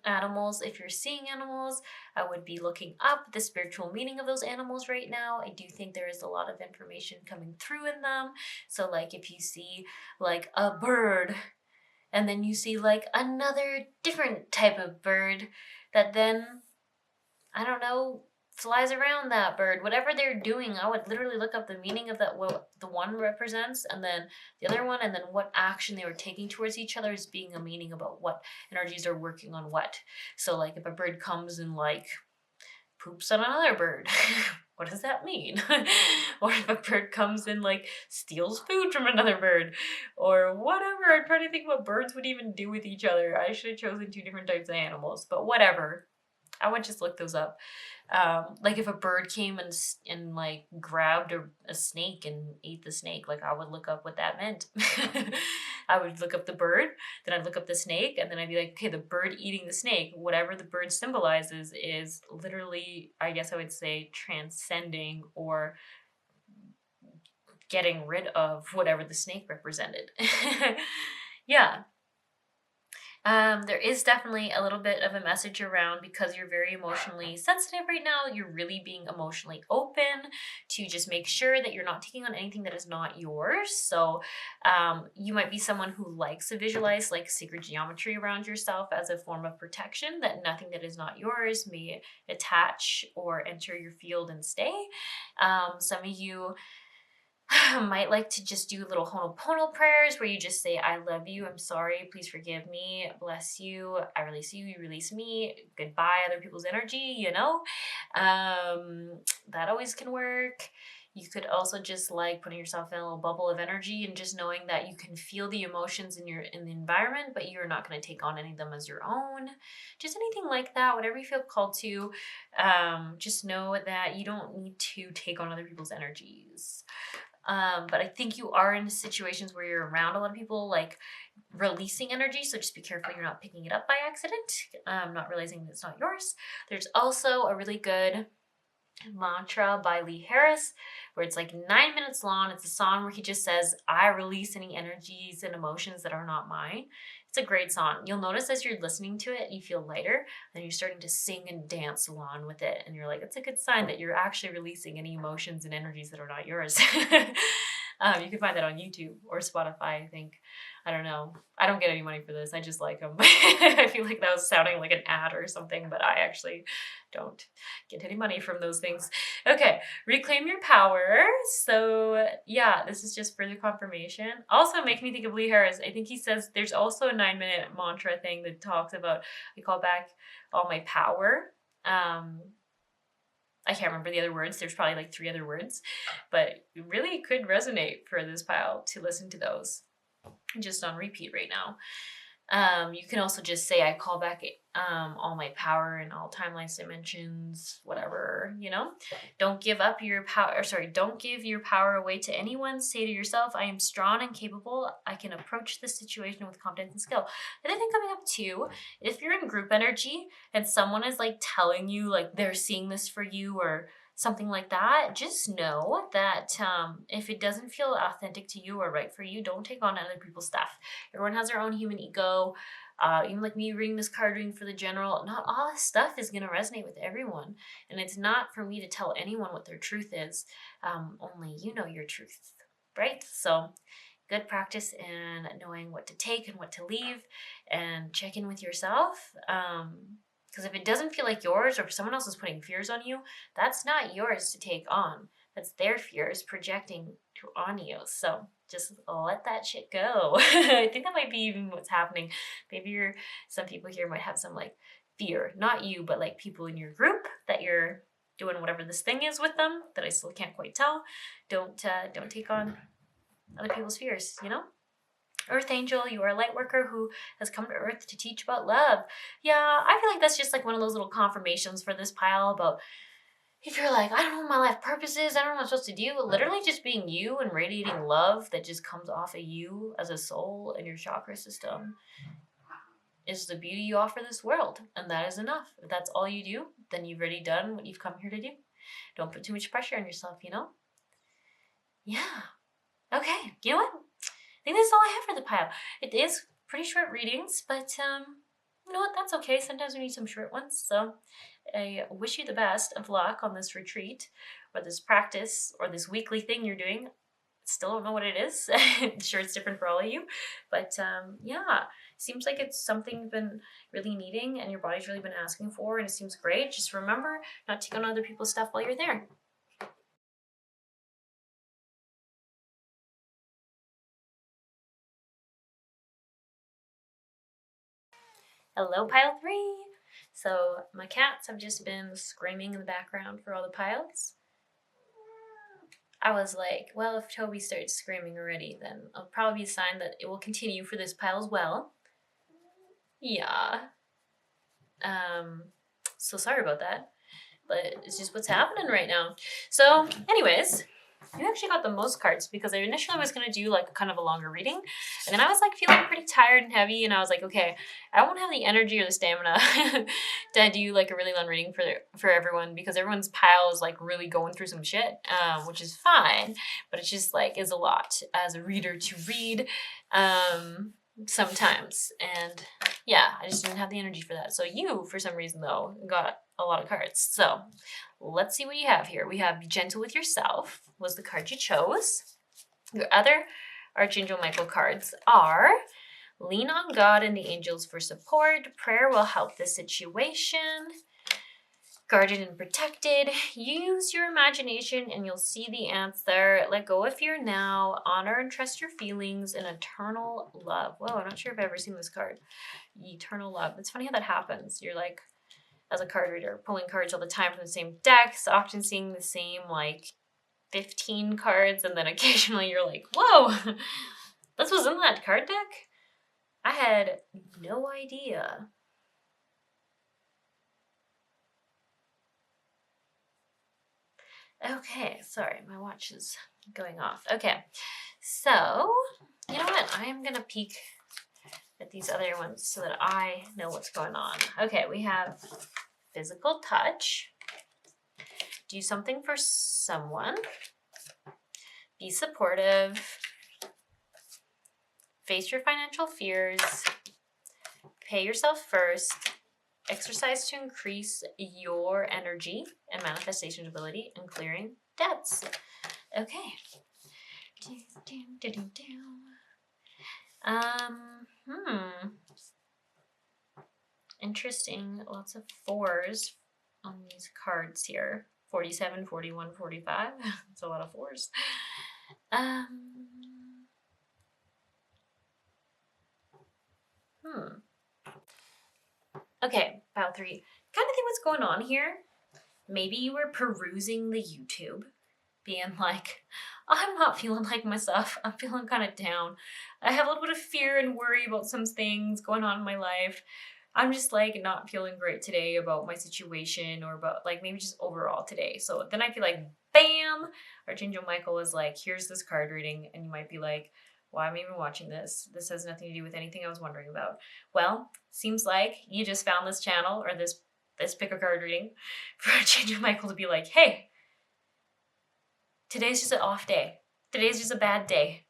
animals, if you're seeing animals, I would be looking up the spiritual meaning of those animals right now. I do think there is a lot of information coming through in them. So like if you see like a bird and then you see like another different type of bird that then, I don't know, flies around that bird, whatever they're doing, I would literally look up the meaning of that, what the one represents, and then the other one, and then what action they were taking towards each other as being a meaning about what energies are working on what. So like if a bird comes and like poops on another bird, what does that mean? Or if a bird comes and like steals food from another bird, or whatever. I'm trying to think what birds would even do with each other. I should have chosen two different types of animals, but whatever. I would just look those up. Like if a bird came and like grabbed a snake and ate the snake, like I would look up what that meant. I would look up the bird, then I'd look up the snake, and then I'd be like, okay, the bird eating the snake, whatever the bird symbolizes is literally, I guess I would say, transcending or getting rid of whatever the snake represented. Yeah. There is definitely a little bit of a message around, because you're very emotionally sensitive right now. You're really being emotionally open to just make sure that you're not taking on anything that is not yours. So you might be someone who likes to visualize like sacred geometry around yourself as a form of protection, that nothing that is not yours may attach or enter your field and stay. Some of you might like to just do little Ho'oponopono prayers where you just say, I love you, I'm sorry, please forgive me, bless you, I release you, you release me, goodbye other people's energy, you know? That always can work. You could also just like putting yourself in a little bubble of energy and just knowing that you can feel the emotions in the environment, but you're not going to take on any of them as your own. Just anything like that, whatever you feel called to. Just know that you don't need to take on other people's energies. But I think you are in situations where you're around a lot of people like releasing energy. So just be careful you're not picking it up by accident, not realizing that it's not yours. There's also a really good mantra by Lee Harris where it's like 9 minutes long. It's a song where he just says, I release any energies and emotions that are not mine. It's a great song. You'll notice as you're listening to it, you feel lighter and you're starting to sing and dance along with it. And you're like, it's a good sign that you're actually releasing any emotions and energies that are not yours. You can find that on YouTube or Spotify, I think. I don't know. I don't get any money for this. I just like them. I feel like that was sounding like an ad or something, but I actually don't get any money from those things. Okay, reclaim your power. So yeah, this is just further confirmation. Also make me think of Lee Harris. I think he says there's also a 9-minute mantra thing that talks about, I call back all my power. I can't remember the other words. There's probably like 3 other words, but it really could resonate for this pile to listen to those. Just on repeat right now. You can also just say, I call back all my power in all timelines, dimensions, whatever, you know? Don't give up your power, don't give your power away to anyone. Say to yourself, I am strong and capable. I can approach this situation with confidence and skill. And then coming up too, if you're in group energy and someone is like telling you like they're seeing this for you or something like that, just know that if it doesn't feel authentic to you or right for you, don't take on other people's stuff. Everyone has their own human ego. Even like me reading this card reading for the general, not all this stuff is going to resonate with everyone. And it's not for me to tell anyone what their truth is. Only you know your truth, right? So good practice in knowing what to take and what to leave, and check in with yourself. Because if it doesn't feel like yours, or if someone else is putting fears on you, that's not yours to take on. That's their fears projecting on you. So just let that shit go. I think that might be even what's happening. Maybe some people here might have some like fear, not you, but like people in your group that you're doing whatever this thing is with them that I still can't quite tell. Don't take on other people's fears, you know? Earth Angel, you are a light worker who has come to Earth to teach about love. Yeah, I feel like that's just like one of those little confirmations for this pile about if you're like, I don't know what my life purpose is, I don't know what I'm supposed to do, literally just being you and radiating love that just comes off of you as a soul and your chakra system is the beauty you offer this world. And that is enough. If that's all you do, then you've already done what you've come here to do. Don't put too much pressure on yourself, you know? Yeah. Okay. You know what? I think that's all I have for the pile. It is pretty short readings, but you know what? That's okay. Sometimes we need some short ones. So I wish you the best of luck on this retreat or this practice or this weekly thing you're doing. Still don't know what it is. I'm sure it's different for all of you. But yeah, seems like it's something you've been really needing and your body's really been asking for, and it seems great. Just remember not to take on other people's stuff while you're there. Hello, pile 3. So my cats have just been screaming in the background for all the piles. I was like, well, if Toby starts screaming already, then it'll probably be a sign that it will continue for this pile as well. Yeah. So sorry about that, but it's just what's happening right now. So anyways, you actually got the most cards because I initially was going to do like kind of a longer reading, and then I was like feeling pretty tired and heavy, and I was like, okay, I won't have the energy or the stamina to do like a really long reading for everyone because everyone's pile is like really going through some shit, which is fine, but it's just like is a lot as a reader to read sometimes, and yeah, I just didn't have the energy for that. So you, for some reason though, got a lot of cards. So let's see what you have here. We have Be Gentle with Yourself was the card you chose. Your other Archangel Michael cards are Lean on God and the angels for support. Prayer will help the situation. Guarded and protected. Use your imagination and you'll see the answer. Let go of fear now. Honor and trust your feelings and eternal love. Whoa, I'm not sure if I've ever seen this card. Eternal love. It's funny how that happens. You're like, as a card reader, pulling cards all the time from the same decks, often seeing the same like 15 cards, and then occasionally you're like, whoa, this was in that card deck? I had no idea. Okay, sorry, my watch is going off. Okay, so, you know what? I am going to peek at these other ones so that I know what's going on. Okay, we have physical touch. Do something for someone. Be supportive. Face your financial fears. Pay yourself first. Exercise to increase your energy and manifestation ability and clearing debts. Okay. Interesting. Lots of 4s on these cards here. 47, 41, 45. It's a lot of 4s. Okay, pile 3. Kind of think what's going on here. Maybe you were perusing the YouTube, being like, I'm not feeling like myself. I'm feeling kind of down. I have a little bit of fear and worry about some things going on in my life. I'm just like not feeling great today about my situation or about like maybe just overall today. So then I feel like, bam, Archangel Michael is like, here's this card reading. And you might be like, why am I even watching this? This has nothing to do with anything I was wondering about. Well, seems like you just found this channel or this pick a card reading for Archangel Michael to be like, hey, today's just an off day. Today's just a bad day.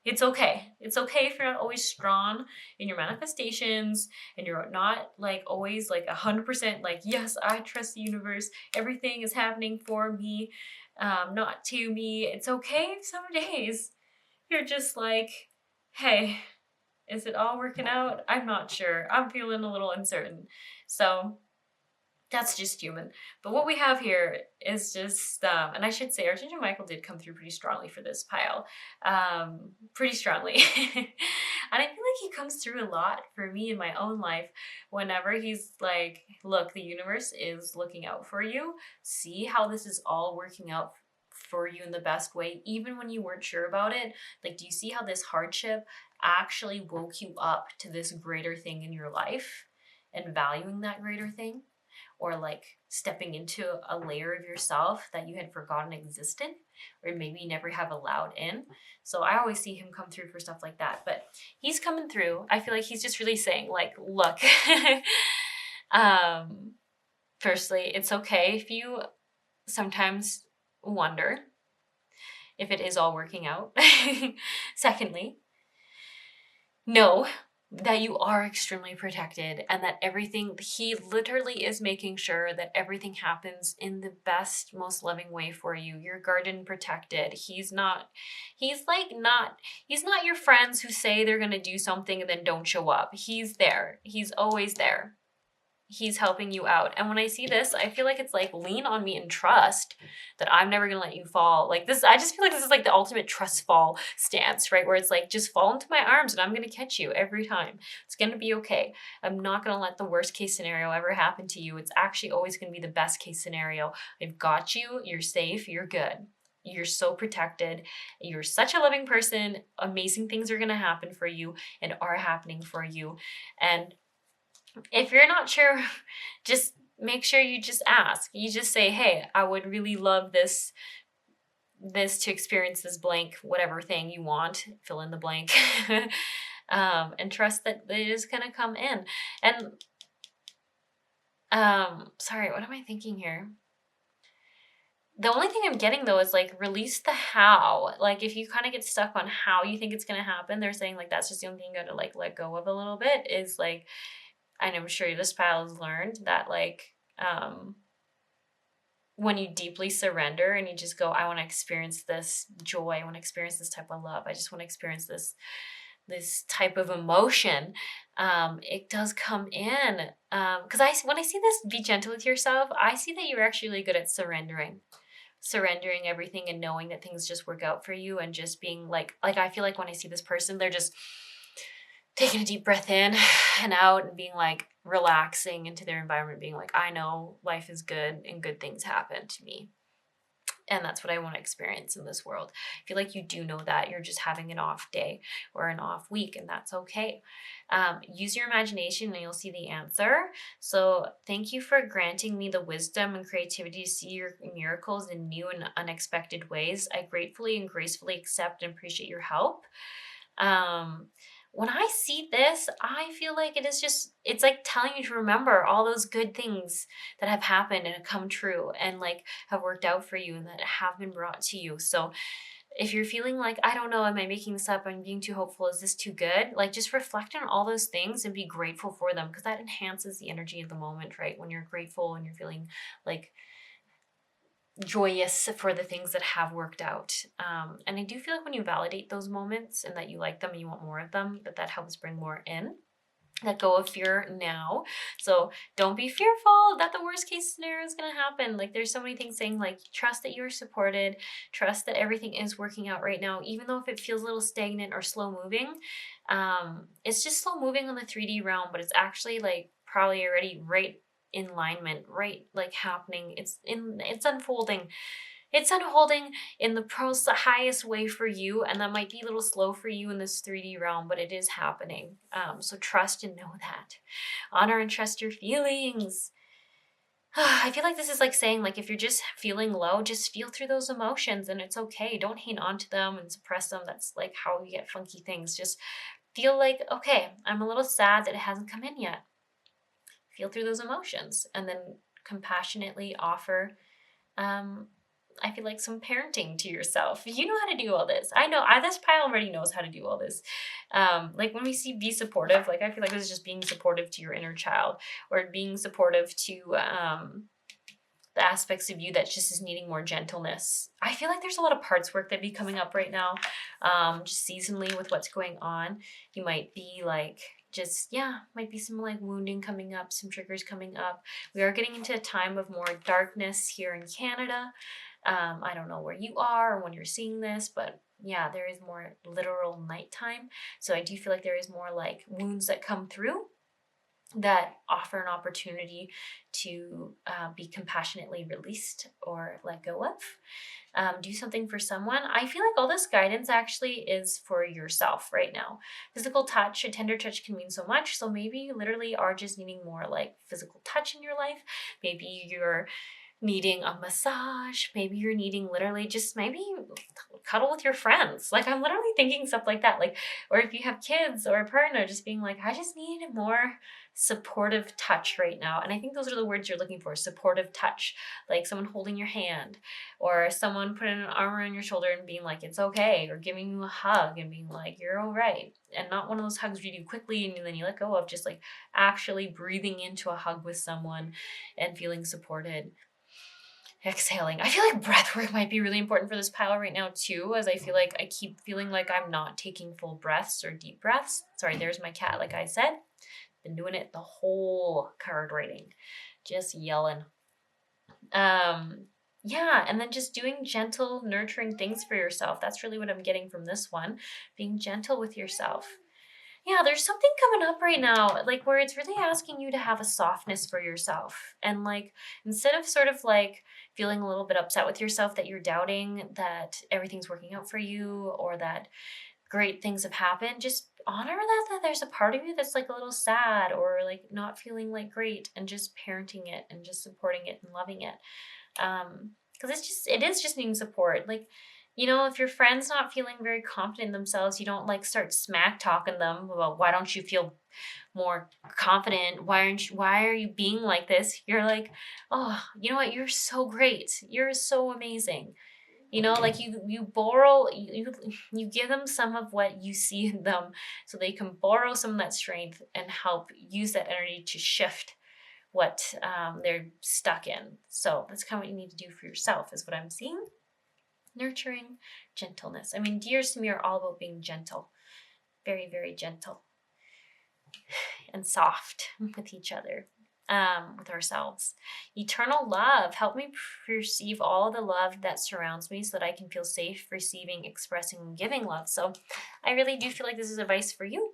It's okay. It's okay if you're not always strong in your manifestations and you're not like always like 100% like, yes, I trust the universe. Everything is happening for me, not to me. It's okay if some days you're just like, hey, is it all working out? I'm not sure. I'm feeling a little uncertain. So that's just human. But what we have here is just, and I should say, Archangel Michael did come through pretty strongly for this pile. Pretty strongly. And I feel like he comes through a lot for me in my own life whenever he's like, look, the universe is looking out for you. See how this is all working out for you in the best way, even when you weren't sure about it. Like, do you see how this hardship actually woke you up to this greater thing in your life and valuing that greater thing? or like stepping into a layer of yourself that you had forgotten existed, or maybe never have allowed in. So I always see him come through for stuff like that. But he's coming through. I feel like he's just really saying, like, look, firstly, it's okay if you sometimes wonder if it is all working out. Secondly, know that you are extremely protected, and that everything, he literally is making sure that everything happens in the best, most loving way for you. You're guarded and protected. He's not your friends who say they're going to do something and then don't show up. He's there. He's always there. He's helping you out. And when I see this, I feel like it's like, lean on me and trust that I'm never going to let you fall. Like this, I just feel like this is like the ultimate trust fall stance, right? Where it's like, just fall into my arms and I'm going to catch you every time. It's going to be okay. I'm not going to let the worst case scenario ever happen to you. It's actually always going to be the best case scenario. I've got you. You're safe. You're good. You're so protected. You're such a loving person. Amazing things are going to happen for you and are happening for you. And if you're not sure, just make sure you just ask. You just say, hey, I would really love this to experience this blank, whatever thing you want, fill in the blank, and trust that it is going to come in. And, sorry, what am I thinking here? The only thing I'm getting though is like, release the how. Like if you kind of get stuck on how you think it's going to happen, they're saying like, that's just the only thing you got to like let go of a little bit, is like, and I'm sure this pile has learned that like, when you deeply surrender and you just go, I want to experience this joy, I want to experience this type of love, I just want to experience this type of emotion, it does come in. Because when I see this, be gentle with yourself, I see that you're actually really good at surrendering everything and knowing that things just work out for you, and just being like I feel like when I see this person, they're just taking a deep breath in and out and being like relaxing into their environment, being like, I know life is good and good things happen to me. And that's what I want to experience in this world. I feel like you do know that. You're just having an off day or an off week, and that's okay. Use your imagination and you'll see the answer. So thank you for granting me the wisdom and creativity to see your miracles in new and unexpected ways. I gratefully and gracefully accept and appreciate your help. When I see this, I feel like it's like telling you to remember all those good things that have happened and have come true and like have worked out for you and that have been brought to you. So if you're feeling like, I don't know, am I making this up? I'm being too hopeful. Is this too good? Like just reflect on all those things and be grateful for them, because that enhances the energy of the moment, right? When you're grateful and you're feeling like joyous for the things that have worked out. And I do feel like when you validate those moments and that you like them and you want more of them, that helps bring more in. Let go of fear now. So don't be fearful that the worst case scenario is going to happen. Like there's so many things saying like, trust that you're supported, trust that everything is working out right now, even though if it feels a little stagnant or slow moving. It's just slow moving on the 3D realm, but it's actually like probably already right in alignment, right? Like happening. It's unfolding. It's unfolding in the highest way for you, and that might be a little slow for you in this 3D realm, but it is happening. So trust and know that. Honor and trust your feelings. I feel like this is like saying, like, if you're just feeling low, just feel through those emotions and it's okay. Don't hang on to them and suppress them. That's like how we get funky things. Just feel like, okay, I'm a little sad that it hasn't come in yet. Feel through those emotions and then compassionately offer, I feel like, some parenting to yourself. You know how to do all this. I know, this pile already knows how to do all this. Like when we see be supportive, like I feel like this is just being supportive to your inner child, or being supportive to the aspects of you that just is needing more gentleness. I feel like there's a lot of parts work that be coming up right now, just seasonally with what's going on. You might be like, might be some like wounding coming up, some triggers coming up. We are getting into a time of more darkness here in Canada. I don't know where you are or when you're seeing this, but yeah, there is more literal nighttime. So I do feel like there is more like wounds that come through. that offer an opportunity to be compassionately released or let go of. Do something for someone. I feel like all this guidance actually is for yourself right now. Physical touch, a tender touch can mean so much. So maybe you literally are just needing more like physical touch in your life. Maybe you're needing a massage. Maybe you're needing literally just maybe cuddle with your friends. Like I'm literally thinking stuff like that. Like, or if you have kids or a partner, just being like, I just need a more supportive touch right now. And I think those are the words you're looking for, supportive touch. Like someone holding your hand or someone putting an arm around your shoulder and being like, it's okay, or giving you a hug and being like, you're all right. And not one of those hugs you do quickly and then you let go of, just like actually breathing into a hug with someone and feeling supported. Exhaling. I feel like breath work might be really important for this pile right now too, as I feel like I keep feeling like I'm not taking full breaths or deep breaths. Sorry, there's my cat, like I said. Been doing it the whole card writing. Just yelling. Yeah, and then just doing gentle, nurturing things for yourself. That's really what I'm getting from this one. Being gentle with yourself. Yeah, there's something coming up right now, like where it's really asking you to have a softness for yourself. And like, instead of sort of like feeling a little bit upset with yourself that you're doubting that everything's working out for you or that great things have happened, just honor that there's a part of you that's like a little sad or like not feeling like great, and just parenting it and just supporting it and loving it. Because it is just needing support. Like, you know, if your friend's not feeling very confident in themselves, you don't like start smack talking them about why don't you feel more confident? Why are you being like this? You're like, oh, you know what? You're so great. You're so amazing. You know, like you borrow, you give them some of what you see in them so they can borrow some of that strength and help use that energy to shift what they're stuck in. So that's kind of what you need to do for yourself, is what I'm seeing. Nurturing, gentleness. I mean, deers to me are all about being gentle. Very, very gentle. And soft with each other, with ourselves. Eternal love. Help me perceive all the love that surrounds me so that I can feel safe receiving, expressing, and giving love. So I really do feel like this is advice for you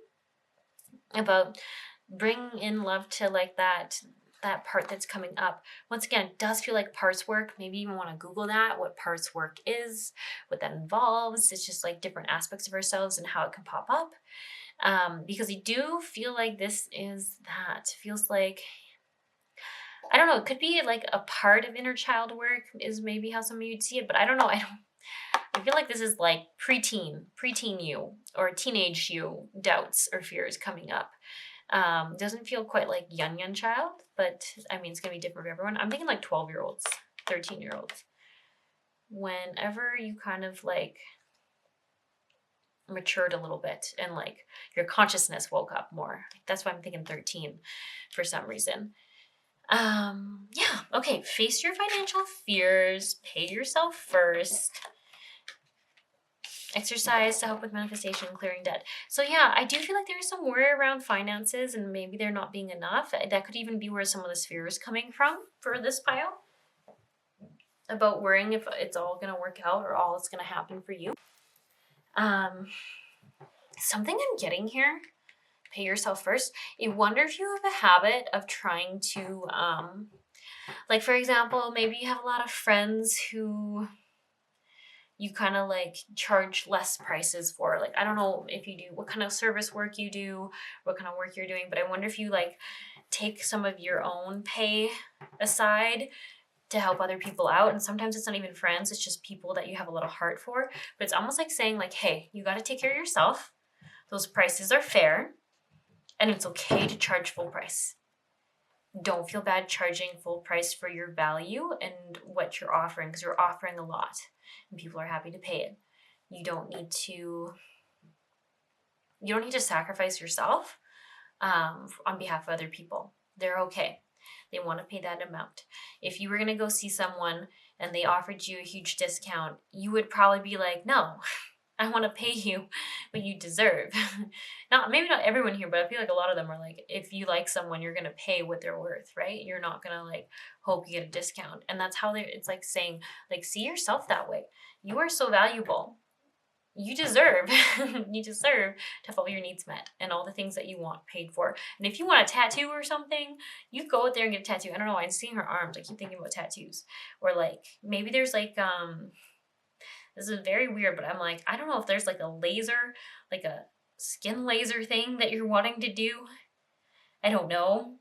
about bringing in love to like that part that's coming up. Once again, it does feel like parts work. Maybe you want to Google that, what parts work is, what that involves. It's just like different aspects of ourselves and how it can pop up. Because I do feel like this is that. Feels like, I don't know, it could be like a part of inner child work is maybe how some of you'd see it, but I don't know. I feel like this is like preteen you or teenage you doubts or fears coming up. Doesn't feel quite like young child, but I mean, it's going to be different for everyone. I'm thinking like 12-year-olds, 13-year-olds. Whenever you kind of like matured a little bit and like your consciousness woke up more. That's why I'm thinking 13 for some reason. Yeah, okay. Face your financial fears, pay yourself first. Exercise to help with manifestation, clearing debt. So yeah, I do feel like there's some worry around finances and maybe they're not being enough. That could even be where some of the fear is coming from for this pile. About worrying if it's all going to work out or all is going to happen for you. Something I'm getting here, pay yourself first. I wonder if you have a habit of trying to, like for example, maybe you have a lot of friends who you kind of like charge less prices for. Like, I don't know if you do, what kind of service work you do, what kind of work you're doing, but I wonder if you like take some of your own pay aside to help other people out. And sometimes it's not even friends, it's just people that you have a little heart for. But it's almost like saying like, hey, you got to take care of yourself. Those prices are fair, and it's okay to charge full price. Don't feel bad charging full price for your value and what you're offering, because you're offering a lot and people are happy to pay it. You don't need to sacrifice yourself on behalf of other people. They're okay. They want to pay that amount. If you were going to go see someone and they offered you a huge discount, you would probably be like, no, I want to pay you what you deserve. Maybe not everyone here, but I feel like a lot of them are like, if you like someone, you're going to pay what they're worth, right? You're not going to like hope you get a discount. And that's how it's like saying, like, see yourself that way. You are so valuable. you deserve you deserve to have all your needs met and all the things that you want paid for. And if you want a tattoo or something, you go out there and get a tattoo. I don't know, I'm seeing her arms, I keep thinking about tattoos. Or like maybe there's like this is very weird, but I'm like, I don't know if there's like a laser, like a skin laser thing that you're wanting to do. I don't know.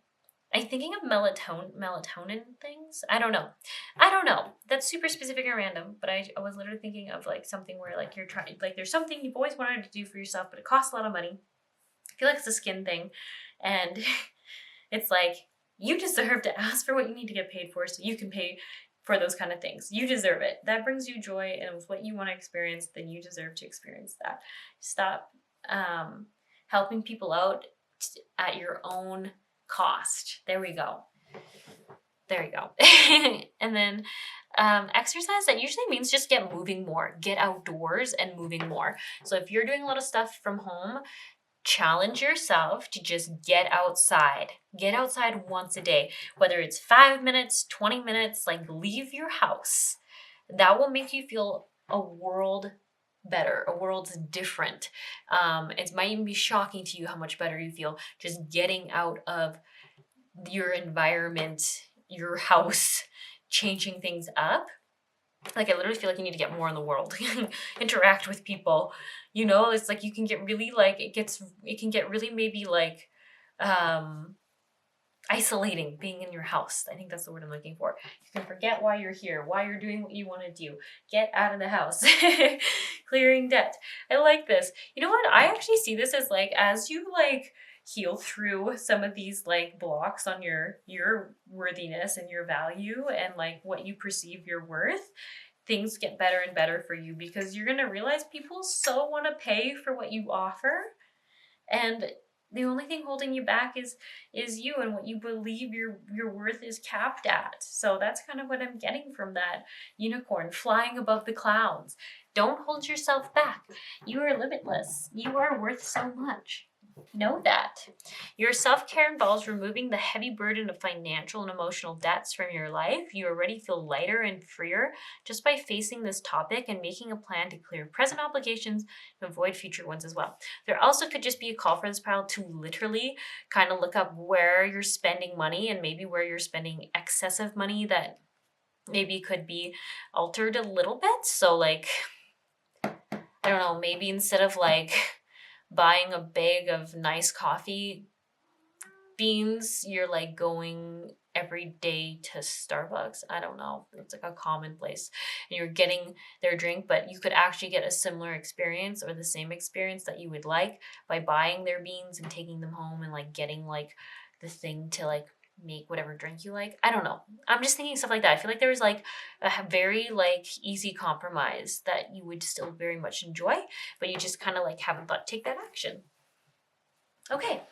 I'm thinking of melatonin things. I don't know. That's super specific and random, but I was literally thinking of like something where like you're trying, like there's something you've always wanted to do for yourself, but it costs a lot of money. I feel like it's a skin thing. And it's like, you deserve to ask for what you need to get paid for so you can pay for those kind of things. You deserve it. That brings you joy, and with what you want to experience, then you deserve to experience that. Stop helping people out at your own cost. There we go. And then exercise, that usually means just get moving more, get outdoors and moving more. So if you're doing a lot of stuff from home, challenge yourself to just get outside once a day, whether it's 5 minutes, 20 minutes, like leave your house. That will make you feel a world better, a world's different. It might even be shocking to you how much better you feel just getting out of your environment, your house, changing things up. Like, I literally feel like you need to get more in the world, interact with people, it's like you can get really like, it can get really maybe like isolating being in your house. I think that's the word I'm looking for. You can forget why you're here, why you're doing what you want to do. Get out of the house. Clearing debt. I like this. You know what? I actually see this as like, as you like heal through some of these like blocks on your worthiness and your value and like what you perceive your worth, things get better and better for you, because you're going to realize people so want to pay for what you offer, and the only thing holding you back is you and what you believe your worth is capped at. So that's kind of what I'm getting from that unicorn flying above the clouds. Don't hold yourself back. You are limitless. You are worth so much. Know that. Your self-care involves removing the heavy burden of financial and emotional debts from your life. You already feel lighter and freer just by facing this topic and making a plan to clear present obligations and avoid future ones as well. There also could just be a call for this pile to literally kind of look up where you're spending money and maybe where you're spending excessive money that maybe could be altered a little bit. So like, I don't know, maybe instead of like buying a bag of nice coffee beans, you're like going every day to Starbucks. I don't know. It's like a commonplace. And you're getting their drink, but you could actually get a similar experience or the same experience that you would like by buying their beans and taking them home and like getting like the thing to like make whatever drink you like. I don't know. I'm just thinking stuff like that. I feel like there's like a very like easy compromise that you would still very much enjoy, but you just kind of like haven't thought take that action. Okay.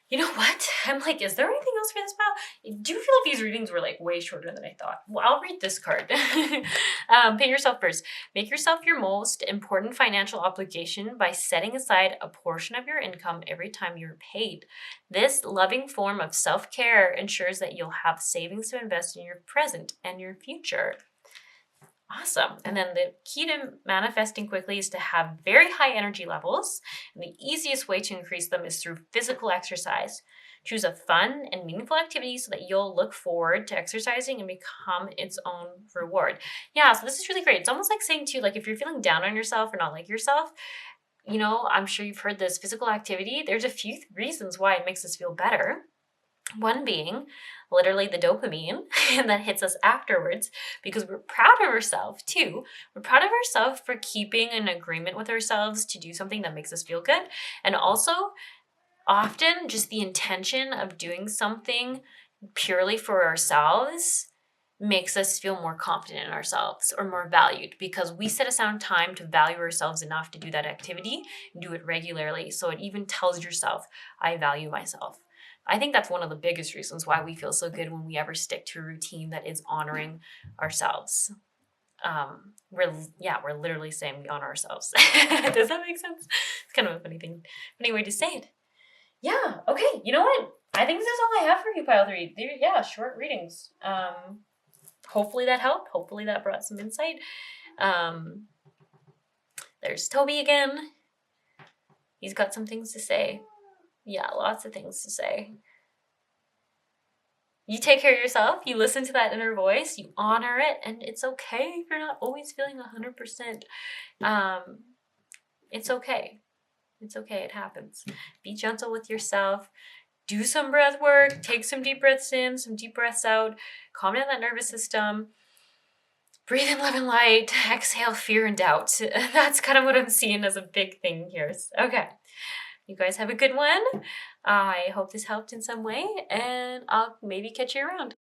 You know what? I'm like, is there anything else for this pile? I do feel like these readings were like way shorter than I thought. Well, I'll read this card. Pay yourself first. Make yourself your most important financial obligation by setting aside a portion of your income every time you're paid. This loving form of self-care ensures that you'll have savings to invest in your present and your future. Awesome. And then the key to manifesting quickly is to have very high energy levels. And the easiest way to increase them is through physical exercise. Choose a fun and meaningful activity so that you'll look forward to exercising and become its own reward. Yeah, so this is really great. It's almost like saying too, like if you're feeling down on yourself or not like yourself, I'm sure you've heard this, physical activity, there's a few reasons why it makes us feel better. One being literally the dopamine that hits us afterwards, because we're proud of ourselves too. We're proud of ourselves for keeping an agreement with ourselves to do something that makes us feel good. And also often just the intention of doing something purely for ourselves makes us feel more confident in ourselves or more valued, because we set aside time to value ourselves enough to do that activity and do it regularly. So it even tells yourself, I value myself. I think that's one of the biggest reasons why we feel so good when we ever stick to a routine that is honoring ourselves. We're literally saying we honor ourselves. Does that make sense? It's kind of a funny way to say it. Yeah. Okay. You know what? I think this is all I have for you, Pile 3. Short readings. Hopefully that helped. Hopefully that brought some insight. There's Toby again. He's got some things to say. Yeah, lots of things to say. You take care of yourself, you listen to that inner voice, you honor it, and it's okay if you're not always feeling 100%. It's okay. It's okay, it happens. Be gentle with yourself. Do some breath work, take some deep breaths in, some deep breaths out, calm down that nervous system. Breathe in love and light, exhale fear and doubt. That's kind of what I'm seeing as a big thing here. Okay. You guys have a good one. I hope this helped in some way, and I'll maybe catch you around.